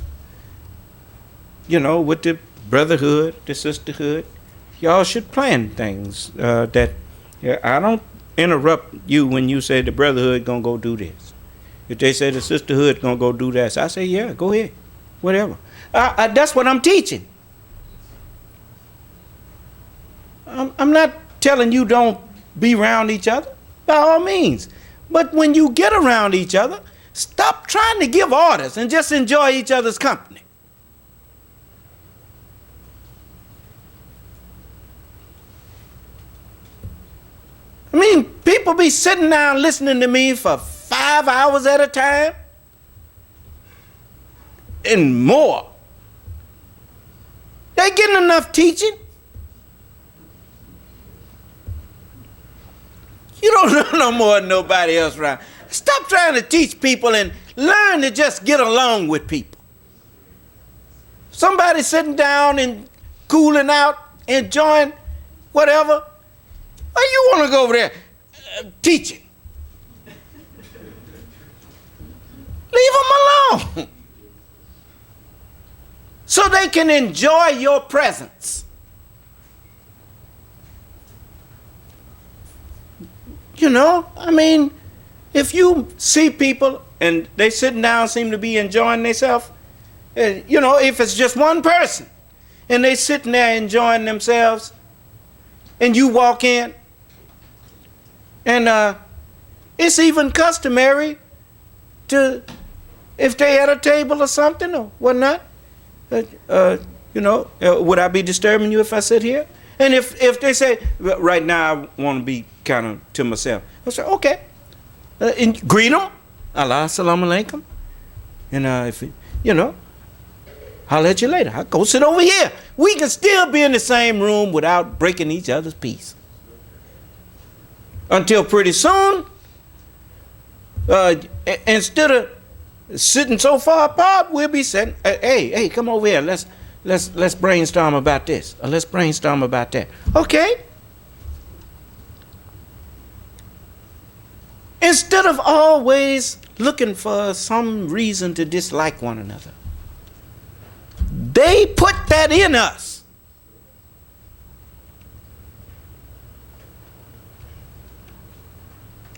you know, with the brotherhood, the sisterhood. Y'all should plan things that, yeah, I don't interrupt you when you say the brotherhood gonna go do this. If they say the sisterhood gonna go do that, I say, yeah, go ahead, whatever. That's what I'm teaching. I'm not telling you don't be around each other, by all means. But when you get around each other, stop trying to give orders and just enjoy each other's company. I mean, people be sitting down listening to me for 5 hours at a time and more. They getting enough teaching. You don't know no more than nobody else around. Stop trying to teach people and learn to just get along with people. Somebody sitting down and cooling out, enjoying whatever. Why you want to go over there teaching? Leave them alone so they can enjoy your presence. You know, I mean, if you see people and they sitting down seem to be enjoying themselves, you know, if it's just one person and they sitting there enjoying themselves and you walk in and it's even customary to, if they at a table or something or whatnot, you know, would I be disturbing you if I sit here? And if they say, right now I want to be kind of to myself, I say, okay. And greet them, Allah, assalamu alaikum. And if, you know, I'll let you later. I'll go sit over here. We can still be in the same room without breaking each other's peace. Until pretty soon, instead of sitting so far apart, we'll be saying, hey, come over here. Let's brainstorm about this. Or let's brainstorm about that. Okay. Instead of always looking for some reason to dislike one another. They put that in us.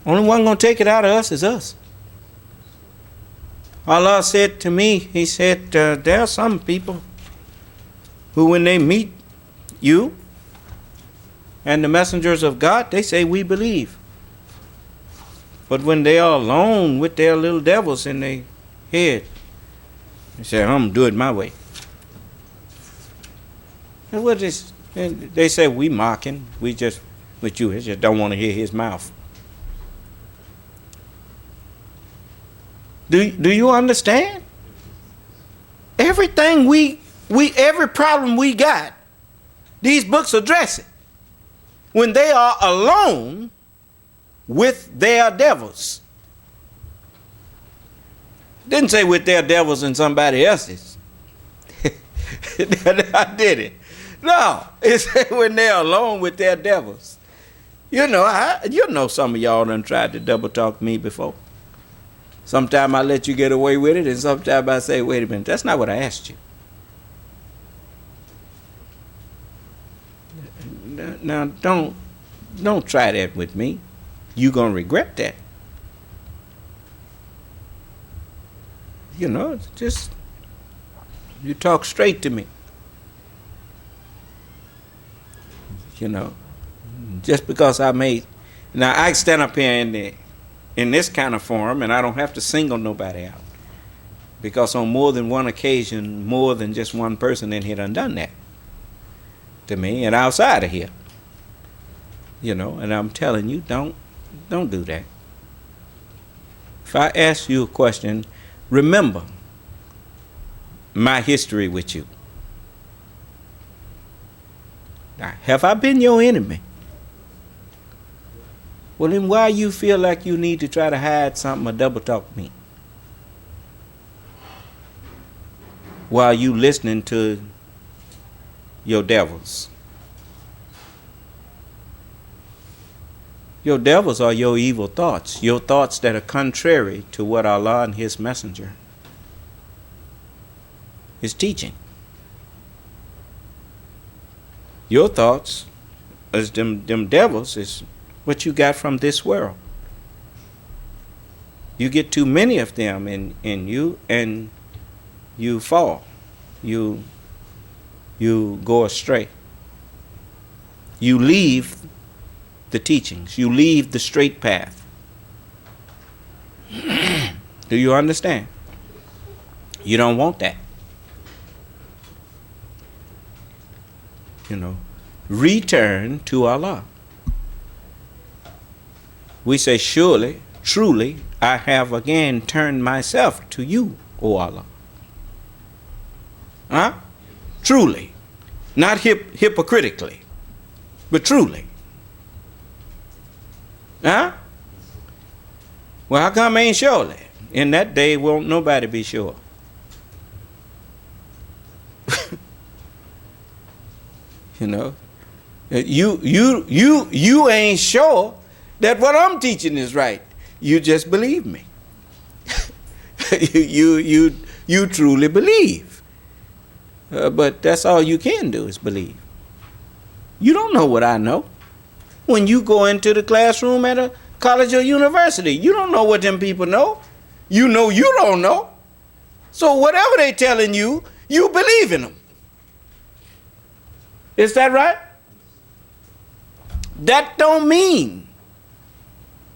Only one going to take it out of us is us. Allah said to me, He said, there are some people who when they meet you and the messengers of God, they say, we believe. But when they are alone with their little devils in their head, they say, I'm going to do it my way. And what is, and they say, we mocking, we just don't want to hear his mouth. Do you understand? Everything every problem we got, these books address it. When they are alone with their devils. Didn't say with their devils and somebody else's. I did it. No, it said when they're alone with their devils. You know, some of y'all done tried to double talk me before. Sometimes I let you get away with it, and sometimes I say, wait a minute, that's not what I asked you. Now, don't try that with me. You're going to regret that. You know, just, you talk straight to me. You know, just because now I stand up here in this kind of forum, and I don't have to single nobody out. Because on more than one occasion, more than just one person in here done that to me, and outside of here. You know, and I'm telling you, don't do that. If I ask you a question, remember my history with you. Now, have I been your enemy? Well, then why you feel like you need to try to hide something or double talk me? While you listening to your devils. Your devils are your evil thoughts, your thoughts that are contrary to what Allah and His Messenger is teaching. Your thoughts, as them devils, is what you got from this world. You get too many of them in you, and you fall. You go astray. You leave the teachings. You leave the straight path. Do you understand? You don't want that. Return to Allah. We say, surely, truly, I have again turned myself to you, O Allah. Huh? Truly. Not hypocritically, but truly. Huh? Well, how come ain't surely? In that day, won't nobody be sure. You ain't sure that what I'm teaching is right. You just believe me. you truly believe. But that's all you can do is believe. You don't know what I know. When you go into the classroom at a college or university, you don't know what them people know. You know you don't know. So whatever they telling you, you believe in them. Is that right? That don't mean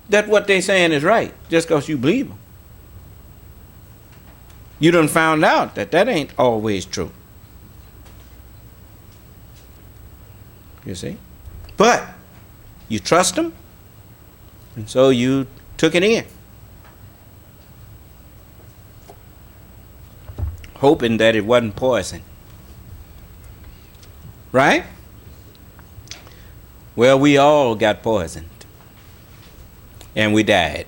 that what they saying is right just because you believe them. You done found out that ain't always true. You see? But you trust them, and so you took it in, hoping that it wasn't poison. Right? Well, we all got poisoned, and we died.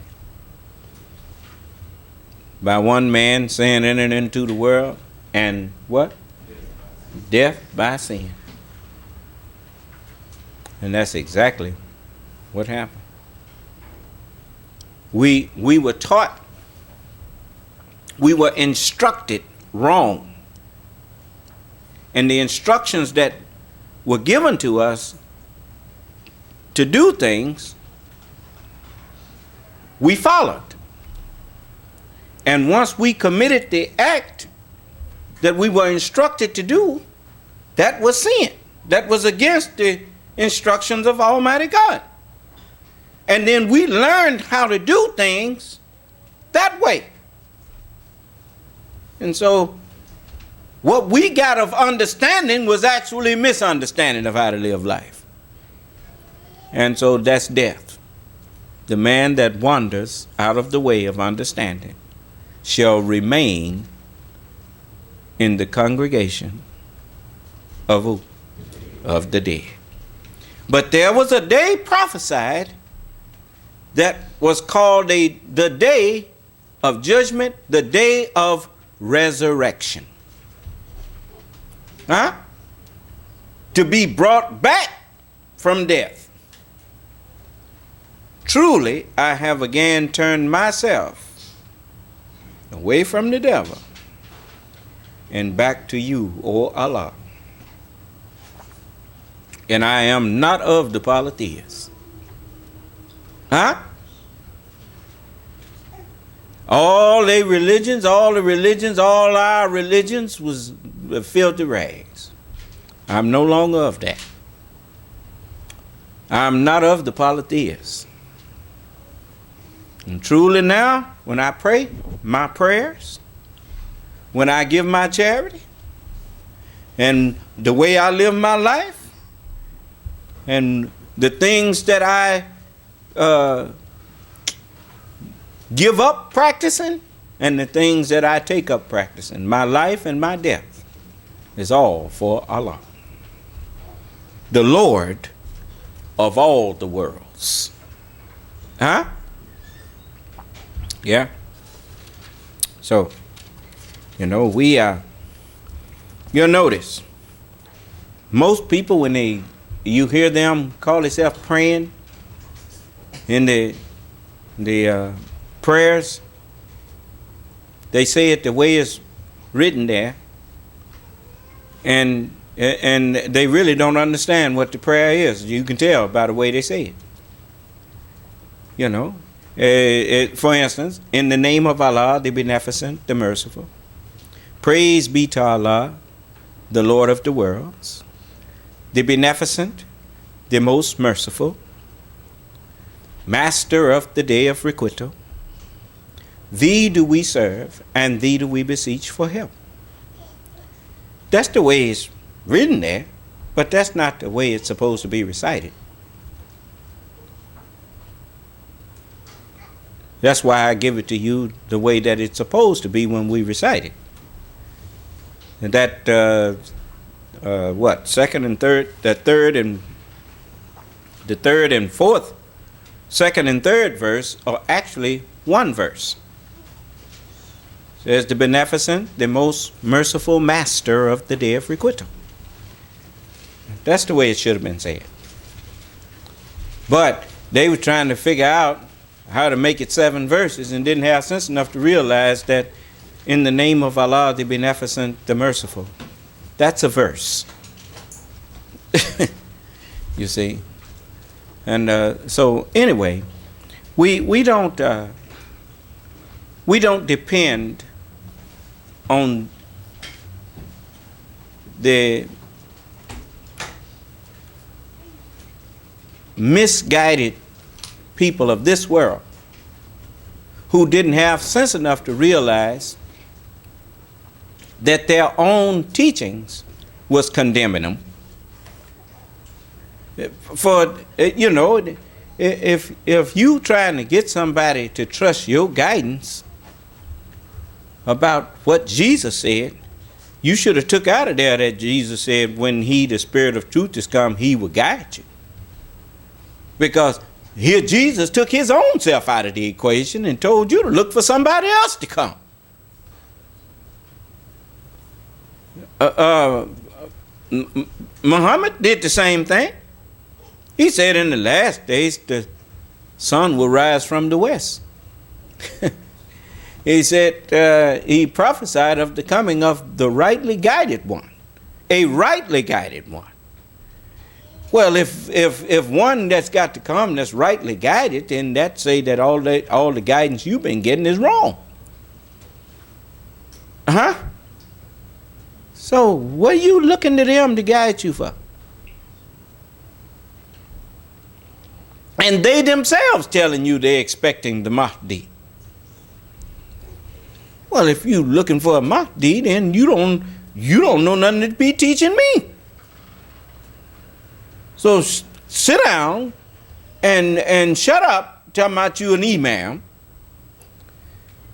By one man sin entered into the world, and what? Death by sin. And that's exactly what happened. We were taught, we were instructed wrong. And the instructions that were given to us to do things, we followed. And once we committed the act that we were instructed to do, that was sin. That was against the instructions of Almighty God. And then we learned how to do things that way. And so what we got of understanding was actually misunderstanding of how to live life. And so that's death. The man that wanders out of the way of understanding shall remain in the congregation of who? Of the dead. But there was a day prophesied that was called the day of judgment, the day of resurrection. Huh? To be brought back from death. Truly, I have again turned myself away from the devil and back to you, O Allah. And I am not of the polytheists. Huh? All the religions, all our religions was filthy rags. I'm no longer of that. I'm not of the polytheists. And truly now, when I pray my prayers, when I give my charity, and the way I live my life, and the things that I give up practicing, and the things that I take up practicing, my life and my death is all for Allah, the Lord of all the worlds. Huh? Yeah. So, we are, you'll notice, most people when you hear them call themselves praying, in the prayers, they say it the way it's written there, and they really don't understand what the prayer is. You can tell by the way they say it. You know, for instance, in the name of Allah, the Beneficent, the Merciful. Praise be to Allah, the Lord of the worlds, the Beneficent, the Most Merciful, Master of the day of requital. Thee do we serve, and thee do we beseech for help. That's the way it's written there, but that's not the way it's supposed to be recited. That's why I give it to you the way that it's supposed to be when we recite it. And that, second and third, the third and fourth, second and third verse are actually one verse. It says, the Beneficent, the Most Merciful Master of the day of requital. That's the way it should have been said. But they were trying to figure out how to make it 7 verses and didn't have sense enough to realize that in the name of Allah, the Beneficent, the Merciful, that's a verse. You see? And so anyway, we don't depend on the misguided people of this world who didn't have sense enough to realize that their own teachings was condemning them. For, you know, if you trying to get somebody to trust your guidance about what Jesus said, you should have took out of there that Jesus said when he, the Spirit of truth, is come, he will guide you. Because here Jesus took his own self out of the equation and told you to look for somebody else to come. Muhammad did the same thing. He said in the last days the sun will rise from the west. He said he prophesied of the coming of the rightly guided one, a rightly guided one. Well, if one that's got to come that's rightly guided, then that say that all the guidance you've been getting is wrong. So what are you looking to them to guide you for? And they themselves telling you they're expecting the Mahdi. Well, if you looking for a Mahdi, then you don't know nothing to be teaching me. So sit down and shut up, talking about you an imam.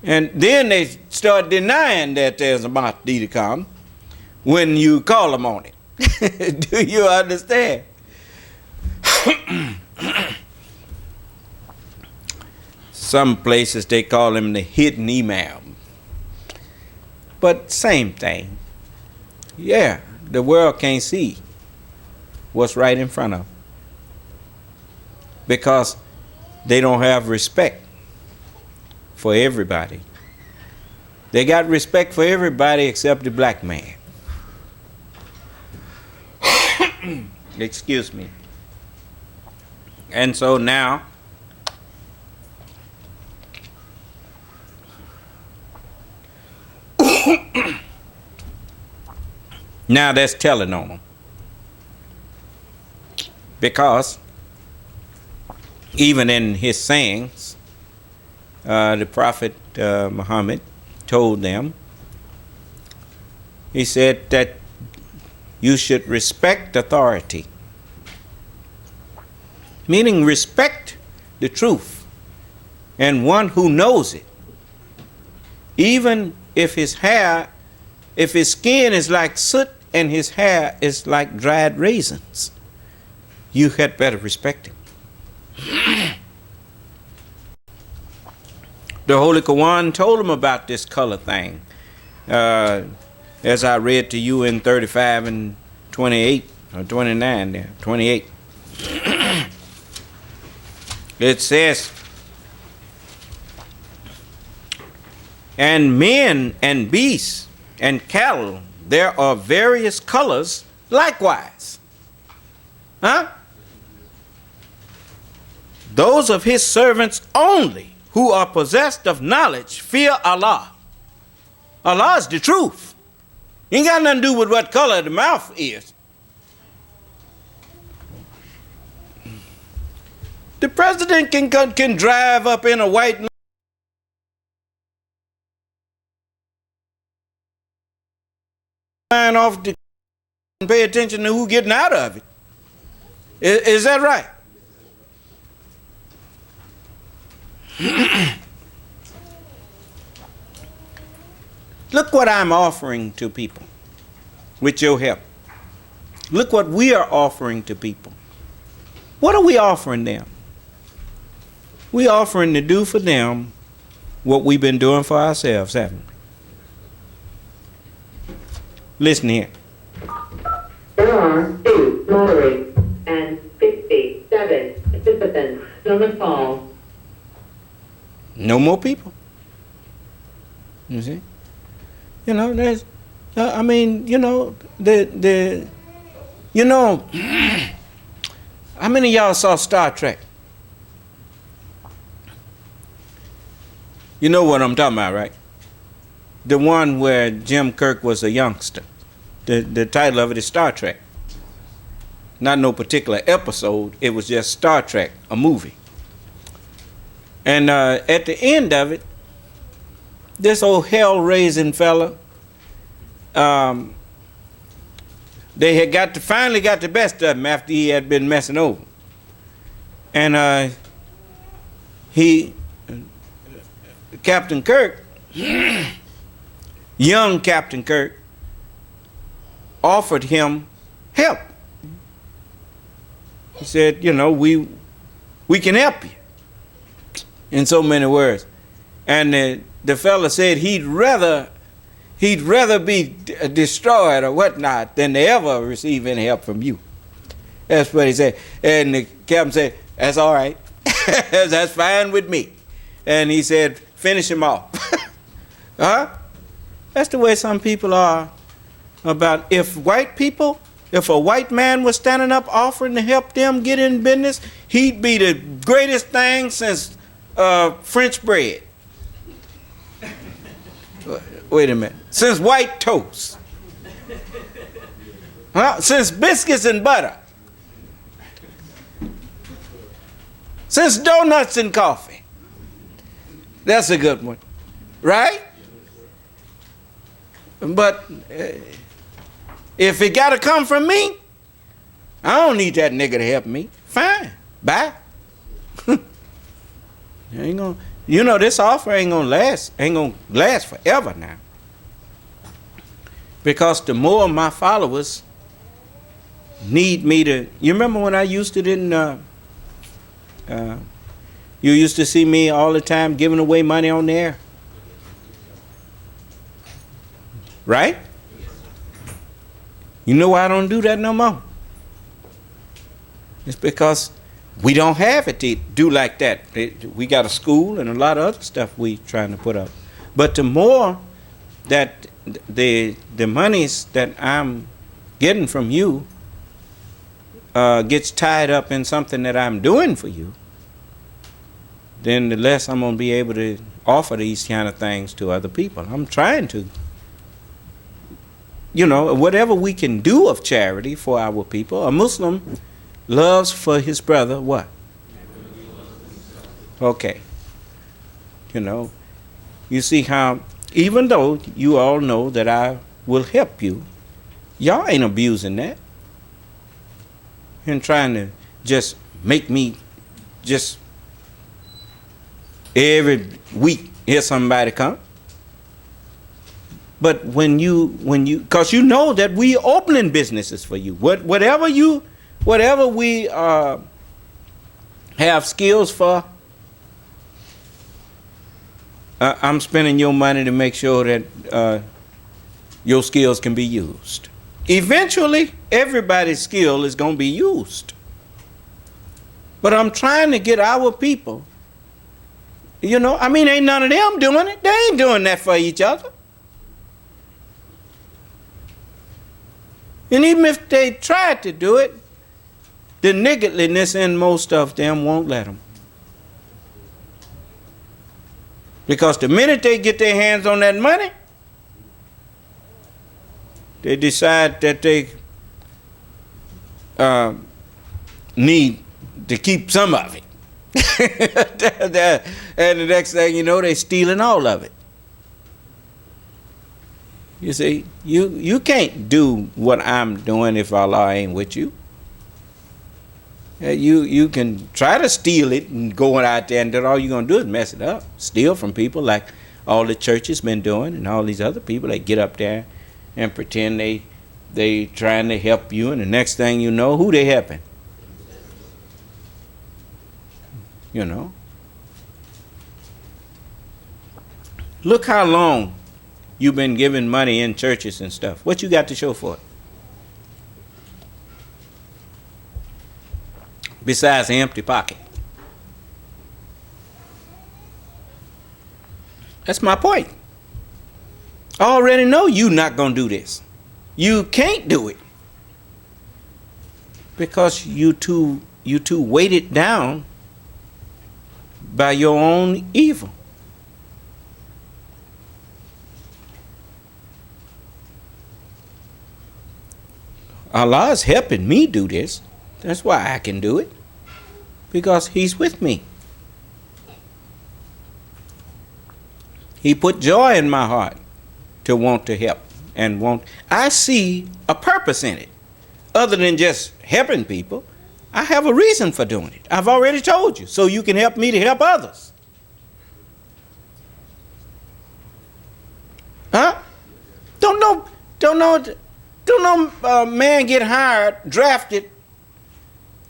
And then they start denying that there's a Mahdi to come when you call them on it. Do you understand? Some places they call him the hidden imam. But same thing. Yeah, the world can't see what's right in front of them because they don't have respect for everybody. They got respect for everybody except the black man. Excuse me. And so now that's telling on them. Because even in his sayings, the Prophet Muhammad told them, he said that you should respect authority, meaning respect the truth and one who knows it. Even if his skin is like soot and his hair is like dried raisins, you had better respect him. The Holy Quran told him about this color thing. As I read to you in 35 and 28, or 29 there, 28. It says, and men and beasts and cattle, there are various colors likewise. Huh? Those of his servants only who are possessed of knowledge fear Allah. Allah is the truth. Ain't got nothing to do with what color the mouth is. The president can drive up in a white line off the and pay attention to who getting out of it. Is that right? Look what I'm offering to people with your help. Look what we are offering to people. What are we offering them? We're offering to do for them what we've been doing for ourselves, haven't we? Listen here. There are 2 moderates and 67 participants on the call. No more people. You see? You know, there's, I mean, you know, you know, how many of y'all saw Star Trek? You know what I'm talking about, right? The one where Jim Kirk was a youngster. The title of it is Star Trek. Not no particular episode, it was just Star Trek, a movie. And at the end of it, this old hell-raising fella, they had finally got the best of him after he had been messing over. And Captain Kirk, young Captain Kirk, offered him help. He said, you know, we can help you. In so many words. And the fella said he'd rather be destroyed or whatnot than to ever receive any help from you. That's what he said. And the captain said, that's all right. That's fine with me. And he said, finish him off. Huh? That's the way some people are about if a white man was standing up offering to help them get in business, he'd be the greatest thing since French bread. Wait a minute. Since white toast. Huh? Since biscuits and butter. Since donuts and coffee. That's a good one. Right? But if it got to come from me, I don't need that nigga to help me. Fine. Bye. Ain't gonna, you know, this offer ain't gonna last forever now. Because the more my followers need me to, you remember when I used it in, you used to see me all the time giving away money on the air. Right? You know why I don't do that no more? It's because we don't have it to do like that. We got a school and a lot of other stuff we trying to put up. But the more that the monies that I'm getting from you gets tied up in something that I'm doing for you, then the less I'm going to be able to offer these kind of things to other people. I'm trying to, you know, whatever we can do of charity for our people. A Muslim loves for his brother what? Okay. You know, you see how, even though you all know that I will help you, y'all ain't abusing that. And trying to just make me just every week hear somebody come. But when you, because you know that we opening businesses for you. Whatever we have skills for, I'm spending your money to make sure that your skills can be used. Eventually, everybody's skill is going to be used. But I'm trying to get our people, you know, I mean, ain't none of them doing it. They ain't doing that for each other. And even if they tried to do it, the niggardliness in most of them won't let them. Because the minute they get their hands on that money, they decide that they need to keep some of it. And the next thing you know, they're stealing all of it. You see, you can't do what I'm doing if Allah ain't with you. You can try to steal it and go out there, and then all you're going to do is mess it up. Steal from people like all the churches been doing, and all these other people that get up there and pretend they trying to help you, and the next thing you know, who they helping? You know? Look how long you've been giving money in churches and stuff. What you got to show for it? Besides an empty pocket. That's my point. I already know you're not going to do this. You can't do it. Because you too weighted down by your own evil. Allah is helping me do this. That's why I can do it. Because He's with me. He put joy in my heart to want to help and want. I see a purpose in it. Other than just helping people, I have a reason for doing it. I've already told you. So you can help me to help others. Huh? Don't no man get hired, drafted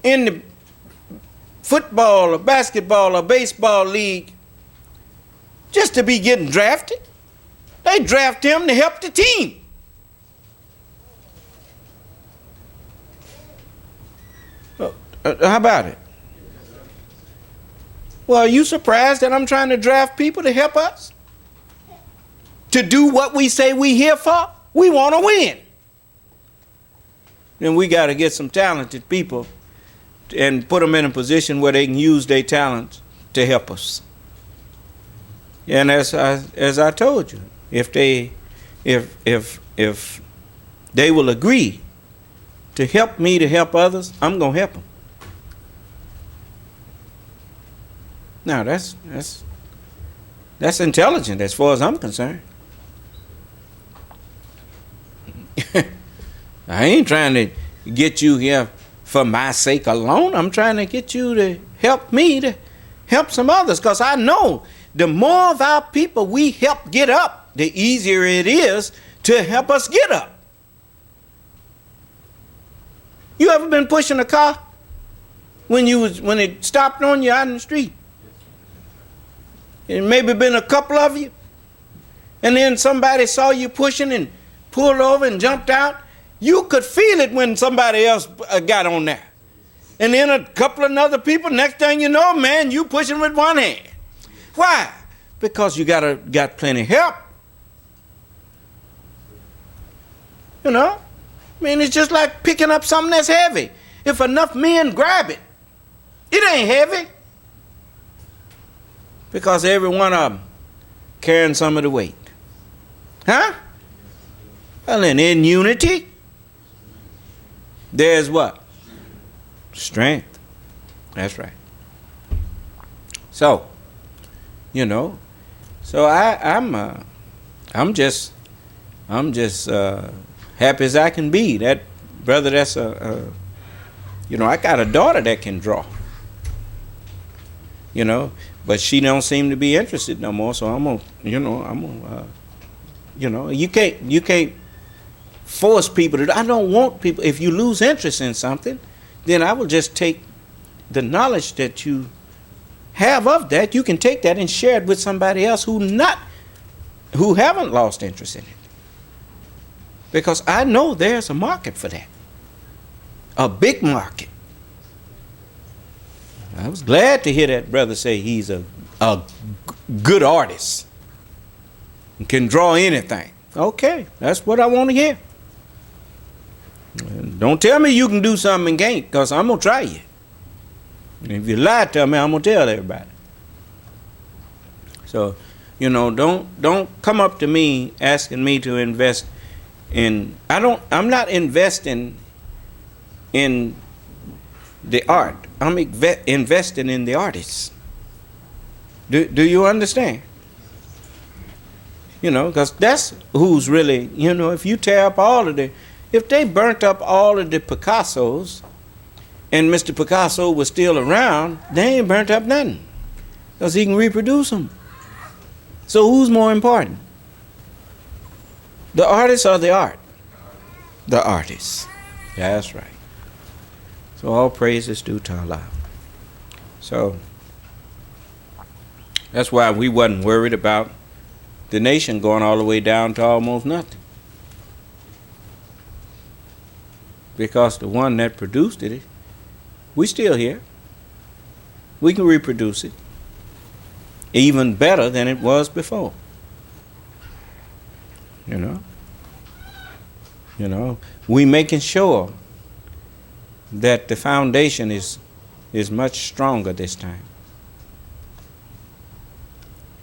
in the football or basketball or baseball league just to be getting drafted. They draft him to help the team. How about it? Well, are you surprised that I'm trying to draft people to help us? To do what we say we here for? We want to win. Then we got to get some talented people and put them in a position where they can use their talents to help us. And as I told you, if they will agree to help me to help others, I'm gonna help them. Now that's intelligent as far as I'm concerned. I ain't trying to get you here for my sake alone. I'm trying to get you to help me to help some others, because I know the more of our people we help get up, the easier it is to help us get up. You ever been pushing a car when it stopped on you out in the street? It maybe been a couple of you, and then somebody saw you pushing and pulled over and jumped out. You could feel it when somebody else got on there. And then a couple of other people, next thing you know, man, you pushing with one hand. Why? Because you got plenty of help. You know? I mean, it's just like picking up something that's heavy. If enough men grab it, it ain't heavy. Because every one of them carrying some of the weight. Huh? Well, and in unity, there's what? Strength. That's right. So, you know, so I'm just happy as I can be. That brother, that's you know, I got a daughter that can draw. You know, but she don't seem to be interested no more. So you can't force people to. I don't want people. If you lose interest in something, then I will just take the knowledge that you have of that. You can take that and share it with somebody else who haven't lost interest in it. Because I know there's a market for that, a big market. I was glad to hear that brother say he's a good artist and can draw anything. Okay, that's what I want to hear. And don't tell me you can do something and can't, because I'm going to try you. And if you lie to me, I'm going to tell everybody. So, don't come up to me asking me to invest in, I'm not investing in the art. I'm investing in the artists. Do you understand? Because that's who's really, if you tear up if they burnt up all of the Picassos and Mr. Picasso was still around, they ain't burnt up nothing, because he can reproduce them. So who's more important? The artist or the art? The artist. That's right. So all praise is due to Allah. So that's why we wasn't worried about the nation going all the way down to almost nothing. Because the one that produced it, we still here. We can reproduce it even better than it was before. We making sure that the foundation is much stronger this time.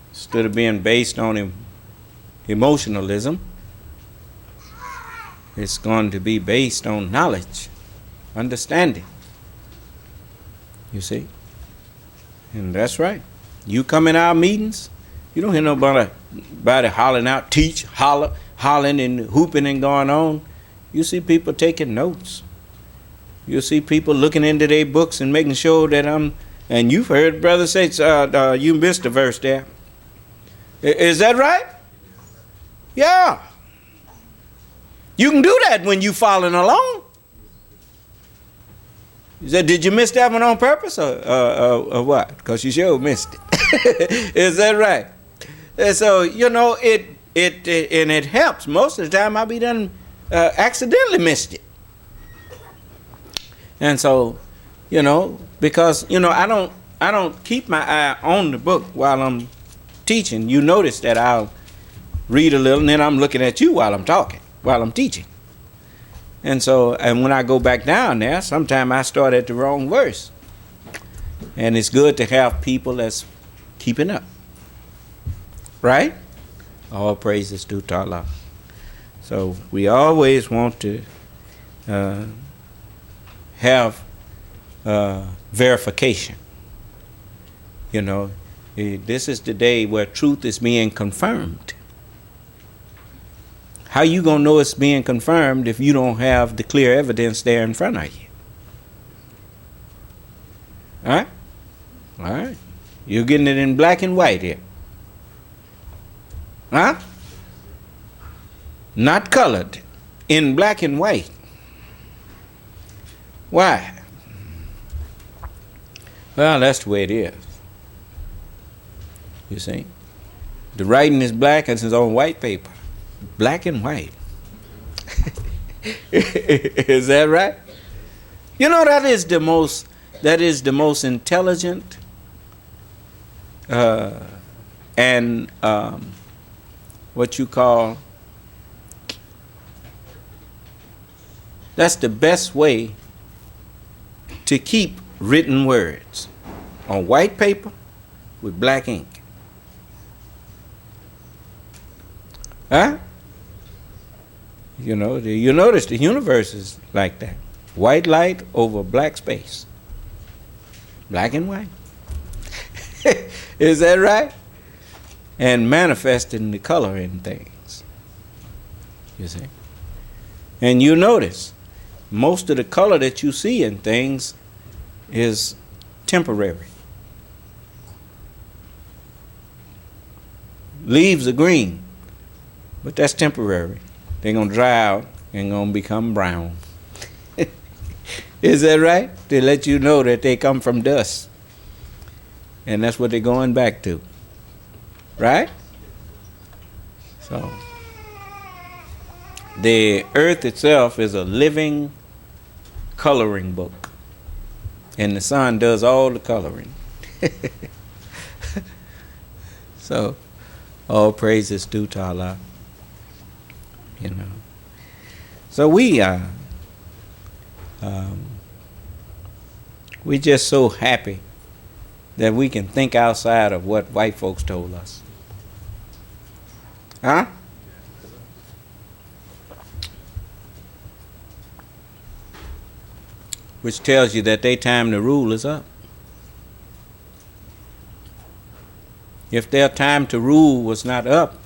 Instead of being based on emotionalism, it's going to be based on knowledge, understanding. You see? And that's right. You come in our meetings, you don't hear nobody hollering out, hollering and hooping and going on. You see people taking notes. You see people looking into their books and making sure that and you've heard brother say, you missed a verse there. Is that right? Yeah. You can do that when you following along. He said, did you miss that one on purpose or what? Because you sure missed it. Is that right? And so, it helps. Most of the time I be done accidentally missed it. And so, because, I don't keep my eye on the book while I'm teaching. You notice that I'll read a little and then I'm looking at you while I'm talking, while I'm teaching. And so, and when I go back down there, sometimes I start at the wrong verse. And it's good to have people that's keeping up. Right? All praises due to Allah. So we always want to have verification. This is the day where truth is being confirmed. How you gonna know it's being confirmed if you don't have the clear evidence there in front of you? All right. You're getting it in black and white here. Huh? Not colored, in black and white. Why? Well, that's the way it is. You see? The writing is black and it's on white paper. Black and white. Is that right? That is the most intelligent and what you call, that's the best way to keep written words on white paper with black ink. Huh? You notice the universe is like that. White light over black space. Black and white. Is that right? And manifesting the color in things. You see? And you notice, most of the color that you see in things is temporary. Leaves are green, but that's temporary. They're going to dry out and going to become brown. Is that right? To let you know that they come from dust. And that's what they're going back to. Right? So, the earth itself is a living coloring book. and the sun does all the coloring. So, all praise is due to Allah. You know. So we just so happy that we can think outside of what white folks told us. Huh? Which tells you that their time to rule is up. If their time to rule was not up,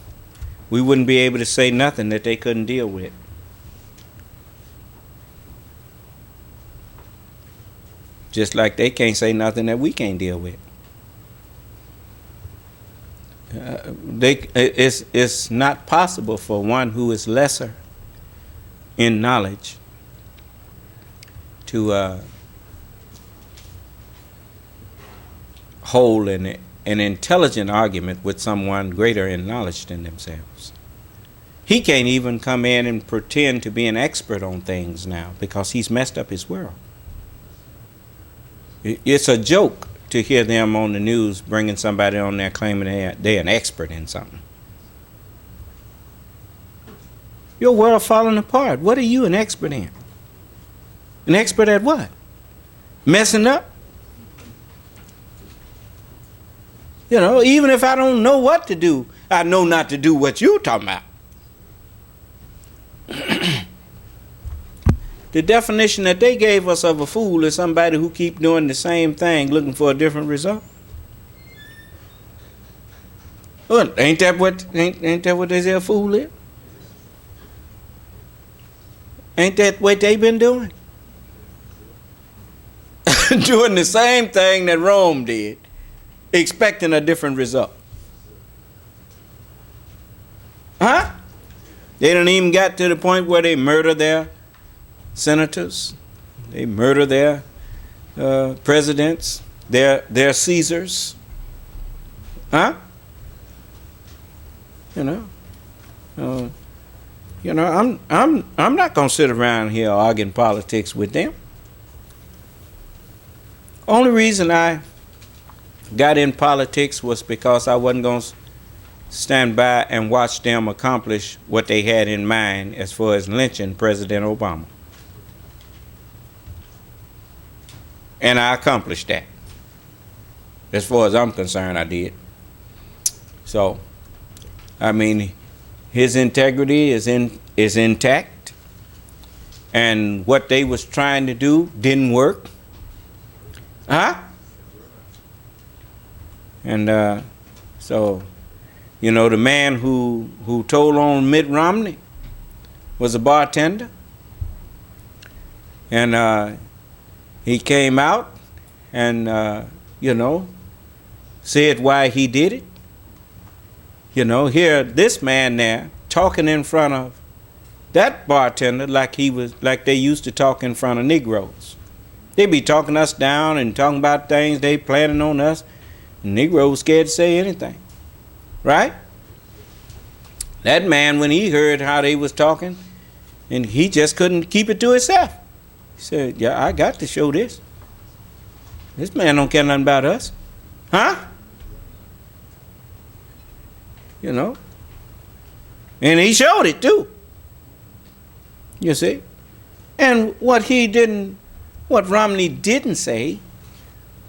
we wouldn't be able to say nothing that they couldn't deal with. Just like they can't say nothing that we can't deal with. It's not possible for one who is lesser in knowledge to hold an intelligent argument with someone greater in knowledge than themselves. He can't even come in and pretend to be an expert on things now because he's messed up his world. It's a joke to hear them on the news bringing somebody on there claiming they're an expert in something. Your world falling apart. What are you an expert in? An expert at what? Messing up? You know, even if I don't know what to do, I know not to do what you're talking about. The definition that they gave us of a fool is somebody who keep doing the same thing looking for a different result. Well, ain't that what they say a fool is? Ain't that what they been doing? Doing the same thing that Rome did, expecting a different result. Huh? They don't even got to the point where they murder their senators, they murder their presidents, their Caesars. Huh? You know, I'm not gonna sit around here arguing politics with them. Only reason I got in politics was because I wasn't gonna stand by and watch them accomplish what they had in mind as far as lynching President Obama. And I accomplished that. As far as I'm concerned, I did. So, I mean, his integrity is intact, and what they was trying to do didn't work. Huh? And so, you know, the man who told on Mitt Romney was a bartender, and he came out and said why he did it. You know, here this man there talking in front of that bartender like they used to talk in front of Negroes. They be talking us down and talking about things they planning on us. Negroes scared to say anything, right? That man, when he heard how they was talking, and he just couldn't keep it to himself. He said, "Yeah, I got to show this. This man don't care nothing about us, huh?" You know, and he showed it too. You see, and what Romney didn't say,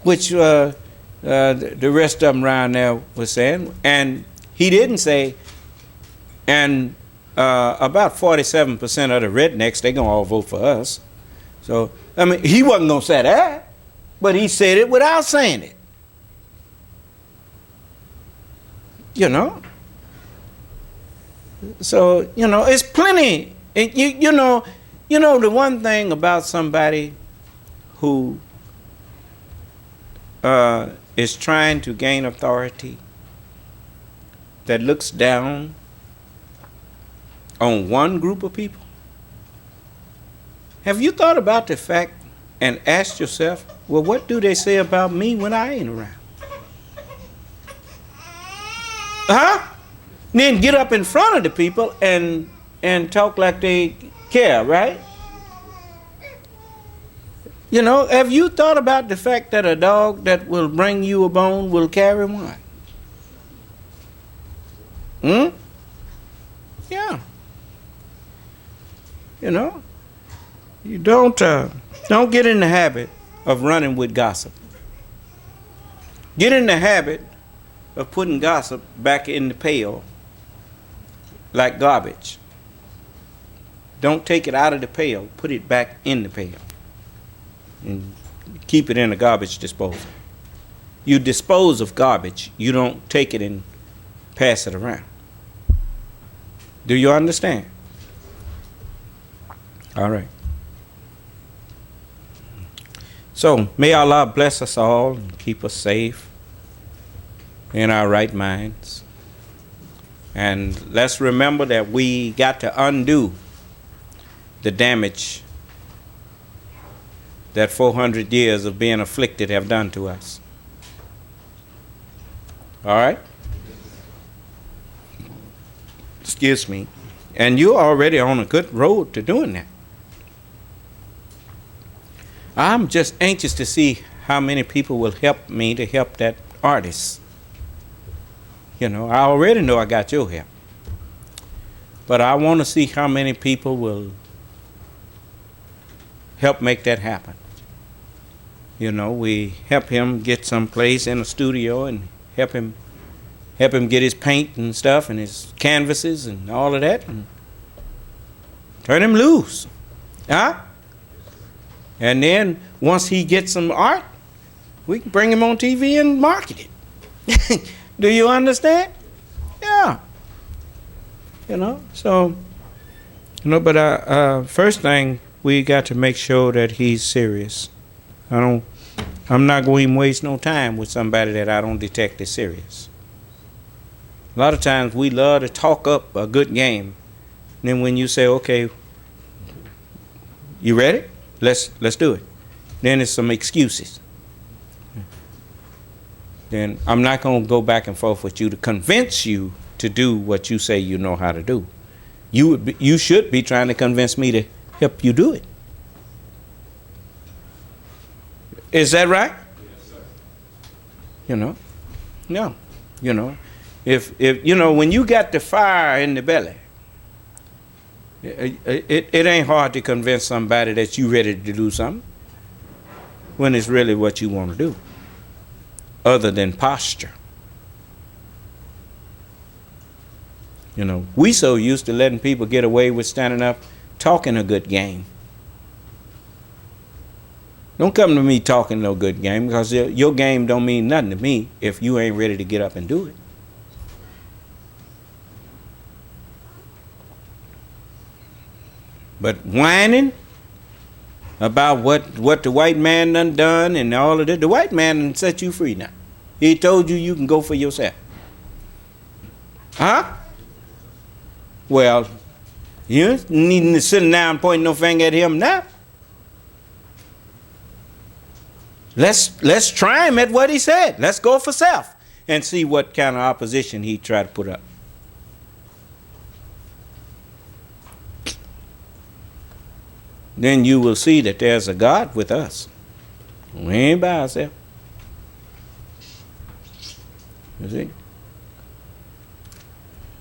which the rest of them around there was saying, and he didn't say, and about 47% of the rednecks, they gonna all vote for us. So, I mean, he wasn't gonna say that, but he said it without saying it. You know? So, you know, it's plenty. You know, the one thing about somebody who is trying to gain authority, that looks down on one group of people. Have you thought about the fact and asked yourself, well, what do they say about me when I ain't around? Huh? And then get up in front of the people and talk like they care, right? You know, have you thought about the fact that a dog that will bring you a bone will carry one? Hmm? Yeah. You know, you don't get in the habit of running with gossip. Get in the habit of putting gossip back in the pail like garbage. Don't take it out of the pail. Put it back in the pail. And keep it in a garbage disposal. You dispose of garbage. You don't take it and pass it around. Do you understand? All right. So may Allah bless us all and keep us safe in our right minds. And let's remember that we got to undo the damage that 400 years of being afflicted have done to us. All right? Excuse me. And you're already on a good road to doing that. I'm just anxious to see how many people will help me to help that artist. You know, I already know I got your help. But I want to see how many people will help make that happen. You know, we help him get someplace in a studio and help him get his paint and stuff and his canvases and all of that and turn him loose. Huh? And then once he gets some art, we can bring him on TV and market it. Do you understand? Yeah. You know, so, you know, but first thing, we got to make sure that he's serious. I'm not going to waste no time with somebody that I don't detect is serious. A lot of times we love to talk up a good game. And then when you say, okay, you ready? Let's do it. Then it's some excuses. Then I'm not going to go back and forth with you to convince you to do what you say you know how to do. You should be trying to convince me to help you do it. Is that right? Yes, sir. You know? No. You know, if you know, when you got the fire in the belly, it ain't hard to convince somebody that you ready to do something when it's really what you want to do, other than posture. You know, we so used to letting people get away with standing up talking a good game. Don't come to me talking no good game, because your game don't mean nothing to me if you ain't ready to get up and do it. But whining about what the white man done and all of that, the white man done set you free now. He told you can go for yourself. Huh? Well, you needing to sit down and point no finger at him now. Let's try him at what he said. Let's go for self and see what kind of opposition he tried to put up. Then you will see that there's a God with us. We ain't by ourselves. You see?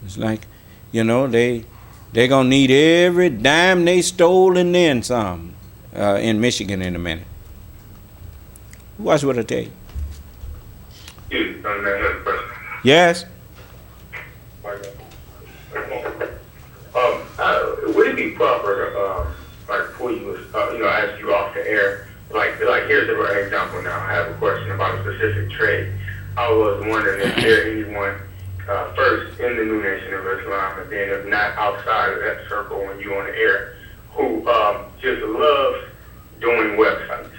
It's like, you know, they're going to need every dime they stole and then some in Michigan in a minute. Watch what I tell you. Yes? Would it be proper, like before you was, ask you off the air, like here's an example now. I have a question about a specific trade. I was wondering if there anyone first in the New Nation of Islam, and then if not outside of that circle when you're on the air, who just loves doing websites.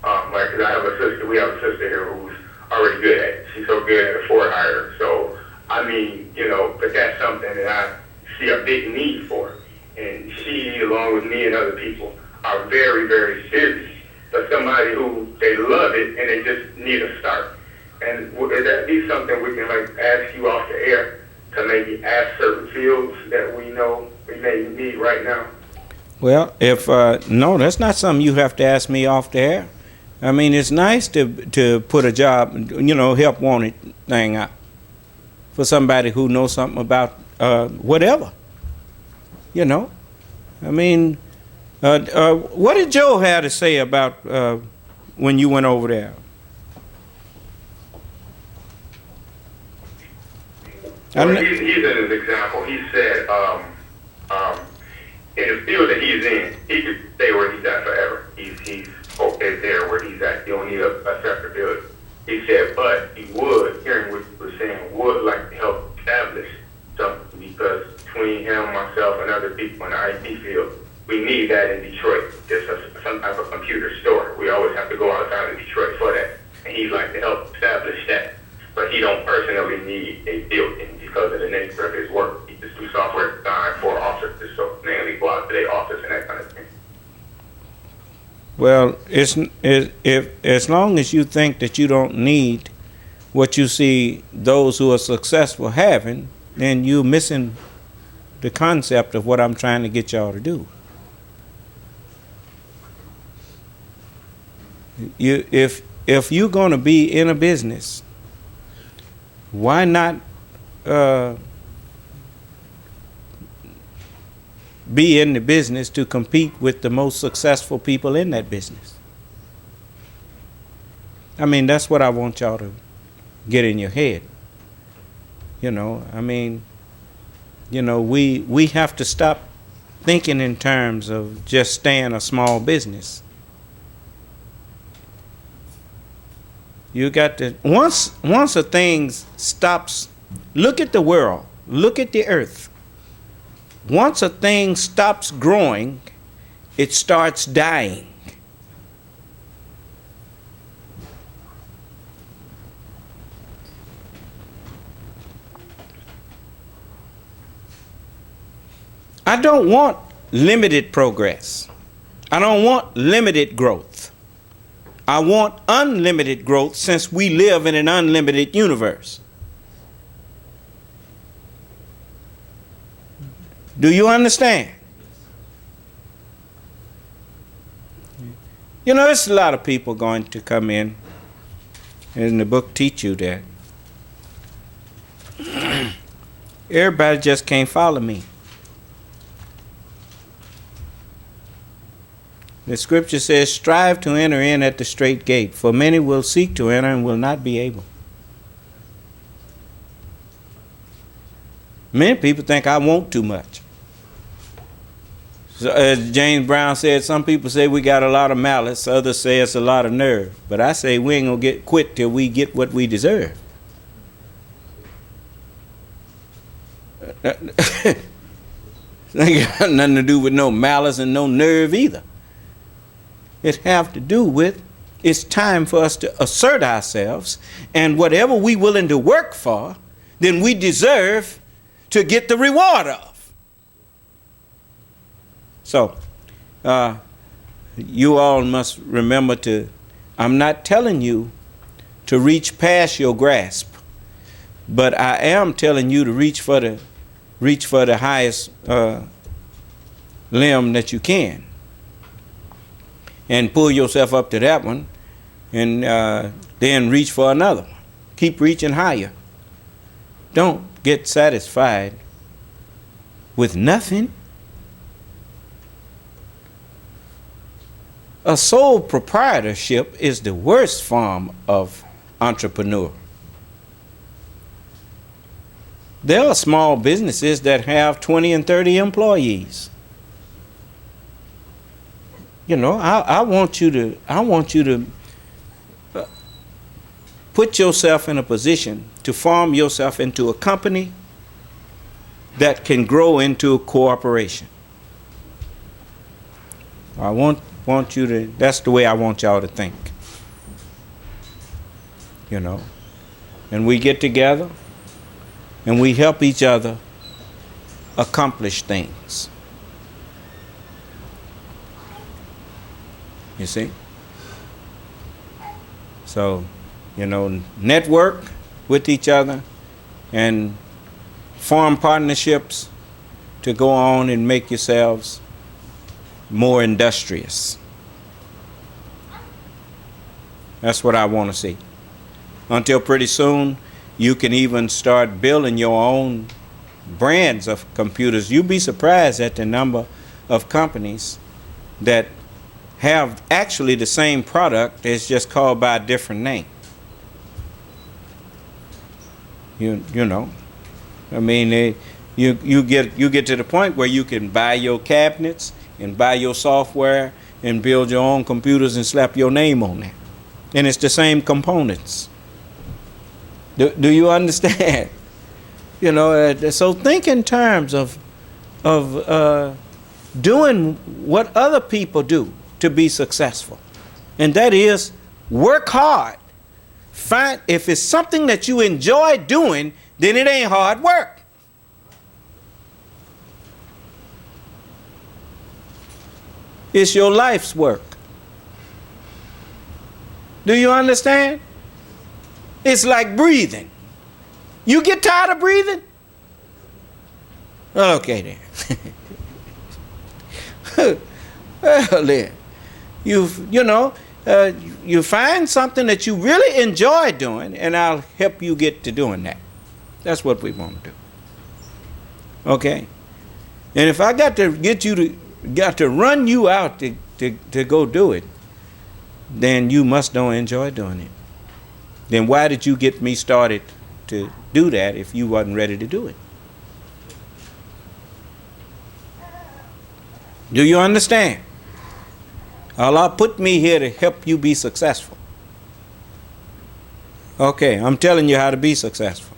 Like, 'cause we have a sister here who's already good at it. She's so good at it for hire. So, I mean, but that's something that I see a big need for. And she, along with me and other people, are very, very serious. But somebody who, they love it and they just need a start. And would that be something we can, like, ask you off the air to maybe ask certain fields that we know we may need right now? Well, if no, that's not something you have to ask me off the air. I mean, it's nice to put a job, help wanted thing out for somebody who knows something about whatever. I mean, what did Joe have to say about when you went over there? Well, he's an example. He said, in the field that he's in, he could stay where he's at forever. He's okay there where he's at. He don't need a separate building. He said, but he would, hearing what you were saying, would like to help establish something because between him, myself, and other people in the IT field, we need that in Detroit. Just some type of computer store. We always have to go outside of Detroit for that. And he'd like to help establish that. But he don't personally need a building because of the nature of his work. He just do software design for offices, so mainly go out to their office and that kind of thing. Well, if as long as you think that you don't need what you see those who are successful having, then you're missing the concept of what I'm trying to get y'all to do. If you're going to be in a business, why not be in the business to compete with the most successful people in that business? I mean, that's what I want y'all to get in your head. I mean, we have to stop thinking in terms of just staying a small business. You got to, once a thing stops, look at the world, look at the earth. Once a thing stops growing, it starts dying. I don't want limited progress. I don't want limited growth. I want unlimited growth since we live in an unlimited universe. Do you understand? There's a lot of people going to come in, and the book teach you that. Everybody just can't follow me. The scripture says, strive to enter in at the straight gate, for many will seek to enter and will not be able. Many people think I want too much. So, as James Brown said, some people say we got a lot of malice, others say it's a lot of nerve. But I say we ain't gonna quit till we get what we deserve. It ain't got nothing to do with no malice and no nerve either. It have to do with it's time for us to assert ourselves, and whatever we willing to work for, then we deserve to get the reward of. So, you all must remember I'm not telling you to reach past your grasp, but I am telling you to reach for the highest limb that you can. And pull yourself up to that one, and then reach for another one. Keep reaching higher. Don't get satisfied with nothing. A sole proprietorship is the worst form of entrepreneur. There are small businesses that have 20 and 30 employees. I want you to put yourself in a position to form yourself into a company that can grow into a corporation. I want you to, that's the way I want y'all to think. And we get together and we help each other accomplish things. You see? So, network with each other and form partnerships to go on and make yourselves more industrious. That's what I want to see. Until pretty soon, you can even start building your own brands of computers. You'd be surprised at the number of companies that have actually the same product. It's just called by a different name. You know, I mean, you get to the point where you can buy your cabinets and buy your software and build your own computers and slap your name on there, and it's the same components. Do you understand? You know, so think in terms of doing what other people do to be successful, and that is work hard. Find, if it's something that you enjoy doing, then it ain't hard work. It's your life's work. Do you understand? It's like breathing. You get tired of breathing? Okay then. Well then, you find something that you really enjoy doing, and I'll help you get to doing that. That's what we want to do. Okay? And if I got to run you out to go do it, then you must don't enjoy doing it. Then why did you get me started to do that if you wasn't ready to do it? Do you understand? Allah put me here to help you be successful. Okay, I'm telling you how to be successful.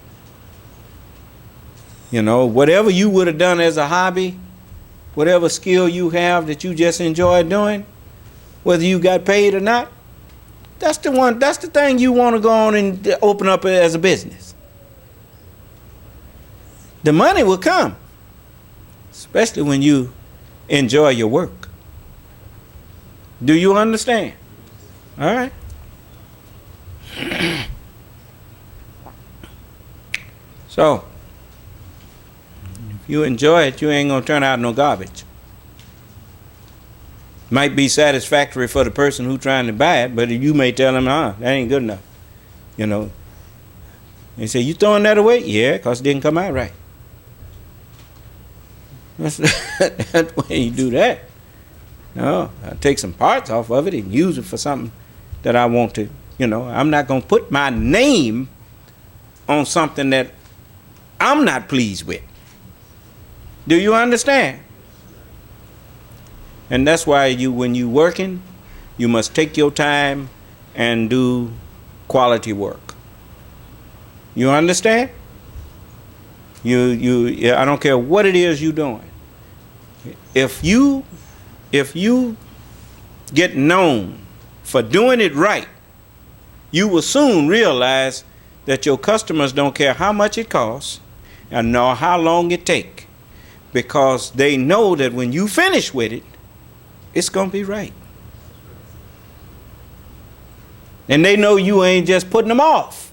You know, whatever you would have done as a hobby, whatever skill you have that you just enjoy doing, whether you got paid or not, that's the thing you want to go on and open up as a business. The money will come, especially when you enjoy your work. Do you understand? All right. So, if you enjoy it, you ain't going to turn out no garbage. Might be satisfactory for the person who's trying to buy it, but you may tell them, that ain't good enough. You know. They say, you throwing that away? Yeah, because it didn't come out right. That's the way you do that. No, I take some parts off of it and use it for something that I want to, I'm not going to put my name on something that I'm not pleased with. Do you understand? And that's why when you working, you must take your time and do quality work. You understand? I don't care what it is you're doing. If you get known for doing it right, you will soon realize that your customers don't care how much it costs and nor how long it takes, because they know that when you finish with it, it's going to be right. And they know you ain't just putting them off.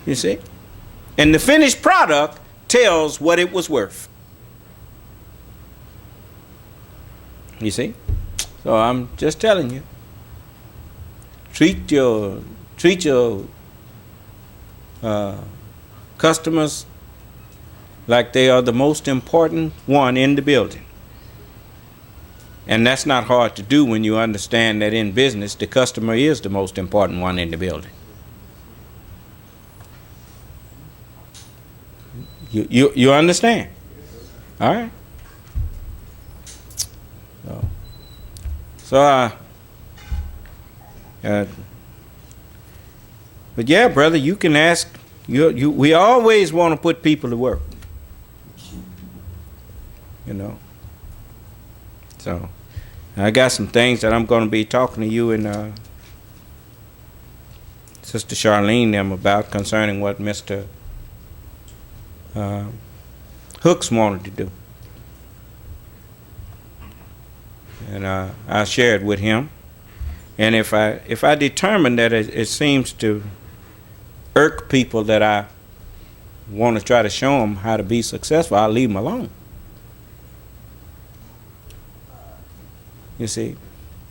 You see? And the finished product tells what it was worth. You see? So I'm just telling you. Treat your customers like they are the most important one in the building. And that's not hard to do when you understand that in business, the customer is the most important one in the building. You understand? All right. But yeah, brother, you can ask. We always want to put people to work. So I got some things that I'm going to be talking to you and Sister Charlene them about concerning what Mr. Hooks wanted to do. And I shared with him. And if I determine that it seems to irk people that I want to try to show them how to be successful, I'll leave them alone. You see?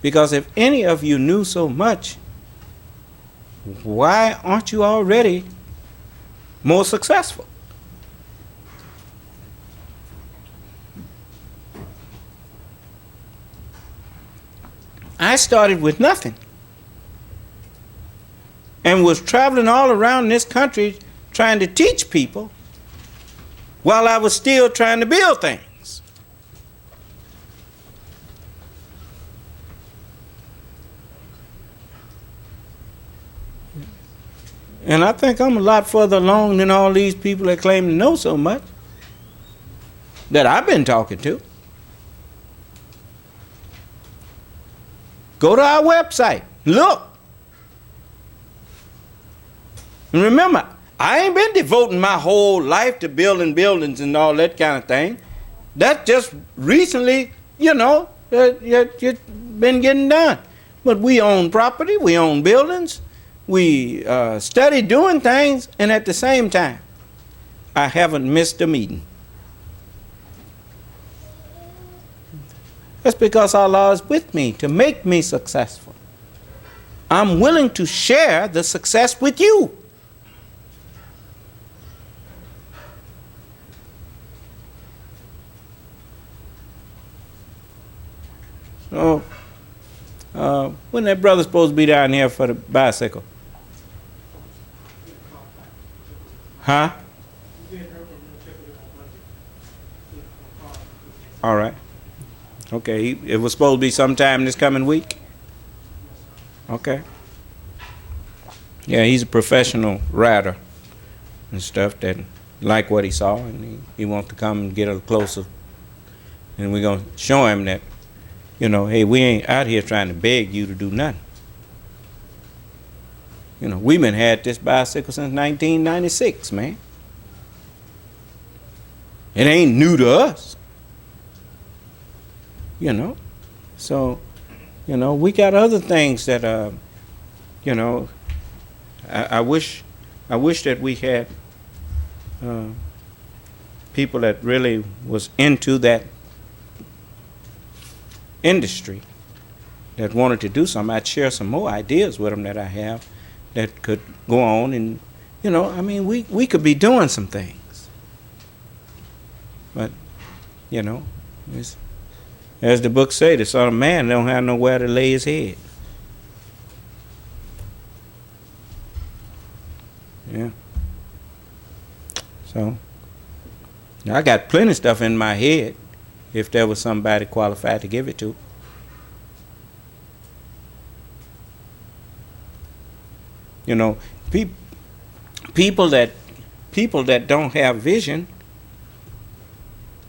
Because if any of you knew so much, why aren't you already more successful? I started with nothing and was traveling all around this country trying to teach people while I was still trying to build things. And I think I'm a lot further along than all these people that claim to know so much that I've been talking to. Go to our website. Look. And remember, I ain't been devoting my whole life to building buildings and all that kind of thing. That just recently, it's been getting done. But we own property, we own buildings, we study doing things, and at the same time, I haven't missed a meeting. That's because Allah is with me to make me successful. I'm willing to share the success with you. So, when that brother supposed to be down here for the bicycle? Huh? All right. Okay, it was supposed to be sometime this coming week? Okay. Yeah, he's a professional rider and stuff that like what he saw, and he wants to come and get a little closer. And we're going to show him that, hey, we ain't out here trying to beg you to do nothing. We've been had this bicycle since 1996, man. It ain't new to us. So, we got other things that, I wish that we had people that really was into that industry that wanted to do something. I'd share some more ideas with them that I have that could go on and, we could be doing some things. But, as the book say, the Son of Man don't have nowhere to lay his head. Yeah. So, I got plenty of stuff in my head if there was somebody qualified to give it to. People that don't have vision,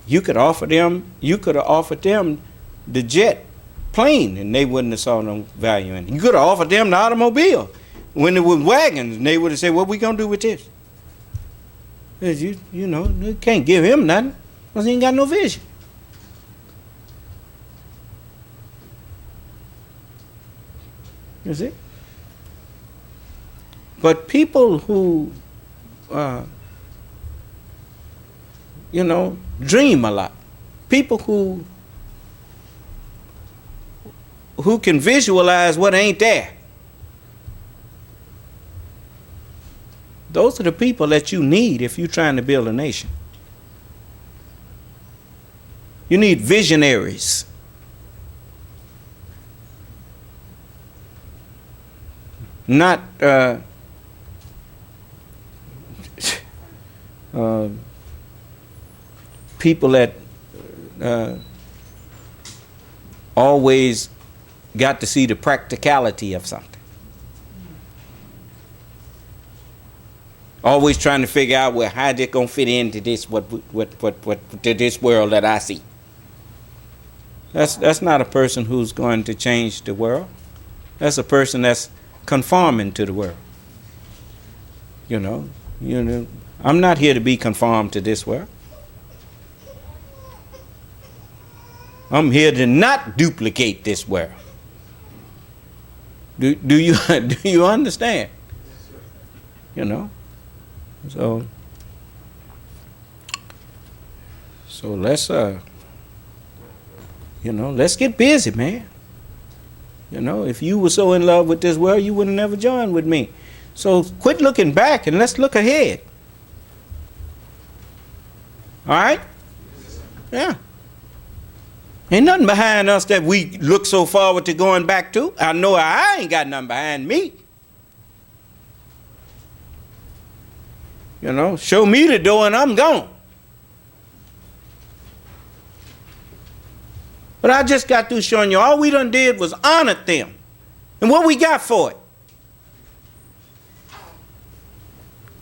you could have offered them the jet plane and they wouldn't have saw no value in it. You could have offered them the automobile when it was wagons and they would have said, what we going to do with this? You can't give him nothing because he ain't got no vision. You see? But people who, dream a lot. People who can visualize what ain't there. Those are the people that you need if you're trying to build a nation. You need visionaries. Not people that always got to see the practicality of something. Always trying to figure out how they're gonna fit into this to this world that I see. That's not a person who's going to change the world. That's a person that's conforming to the world. I'm not here to be conformed to this world. I'm here to not duplicate this world. Do you understand? So So let's let's get busy, man. If you were so in love with this world, you would have never joined with me. So quit looking back and let's look ahead. All right? Yeah. Ain't nothing behind us that we look so forward to going back to. I know I ain't got nothing behind me. Show me the door and I'm gone. But I just got through showing you all we done did was honored them. And what we got for it?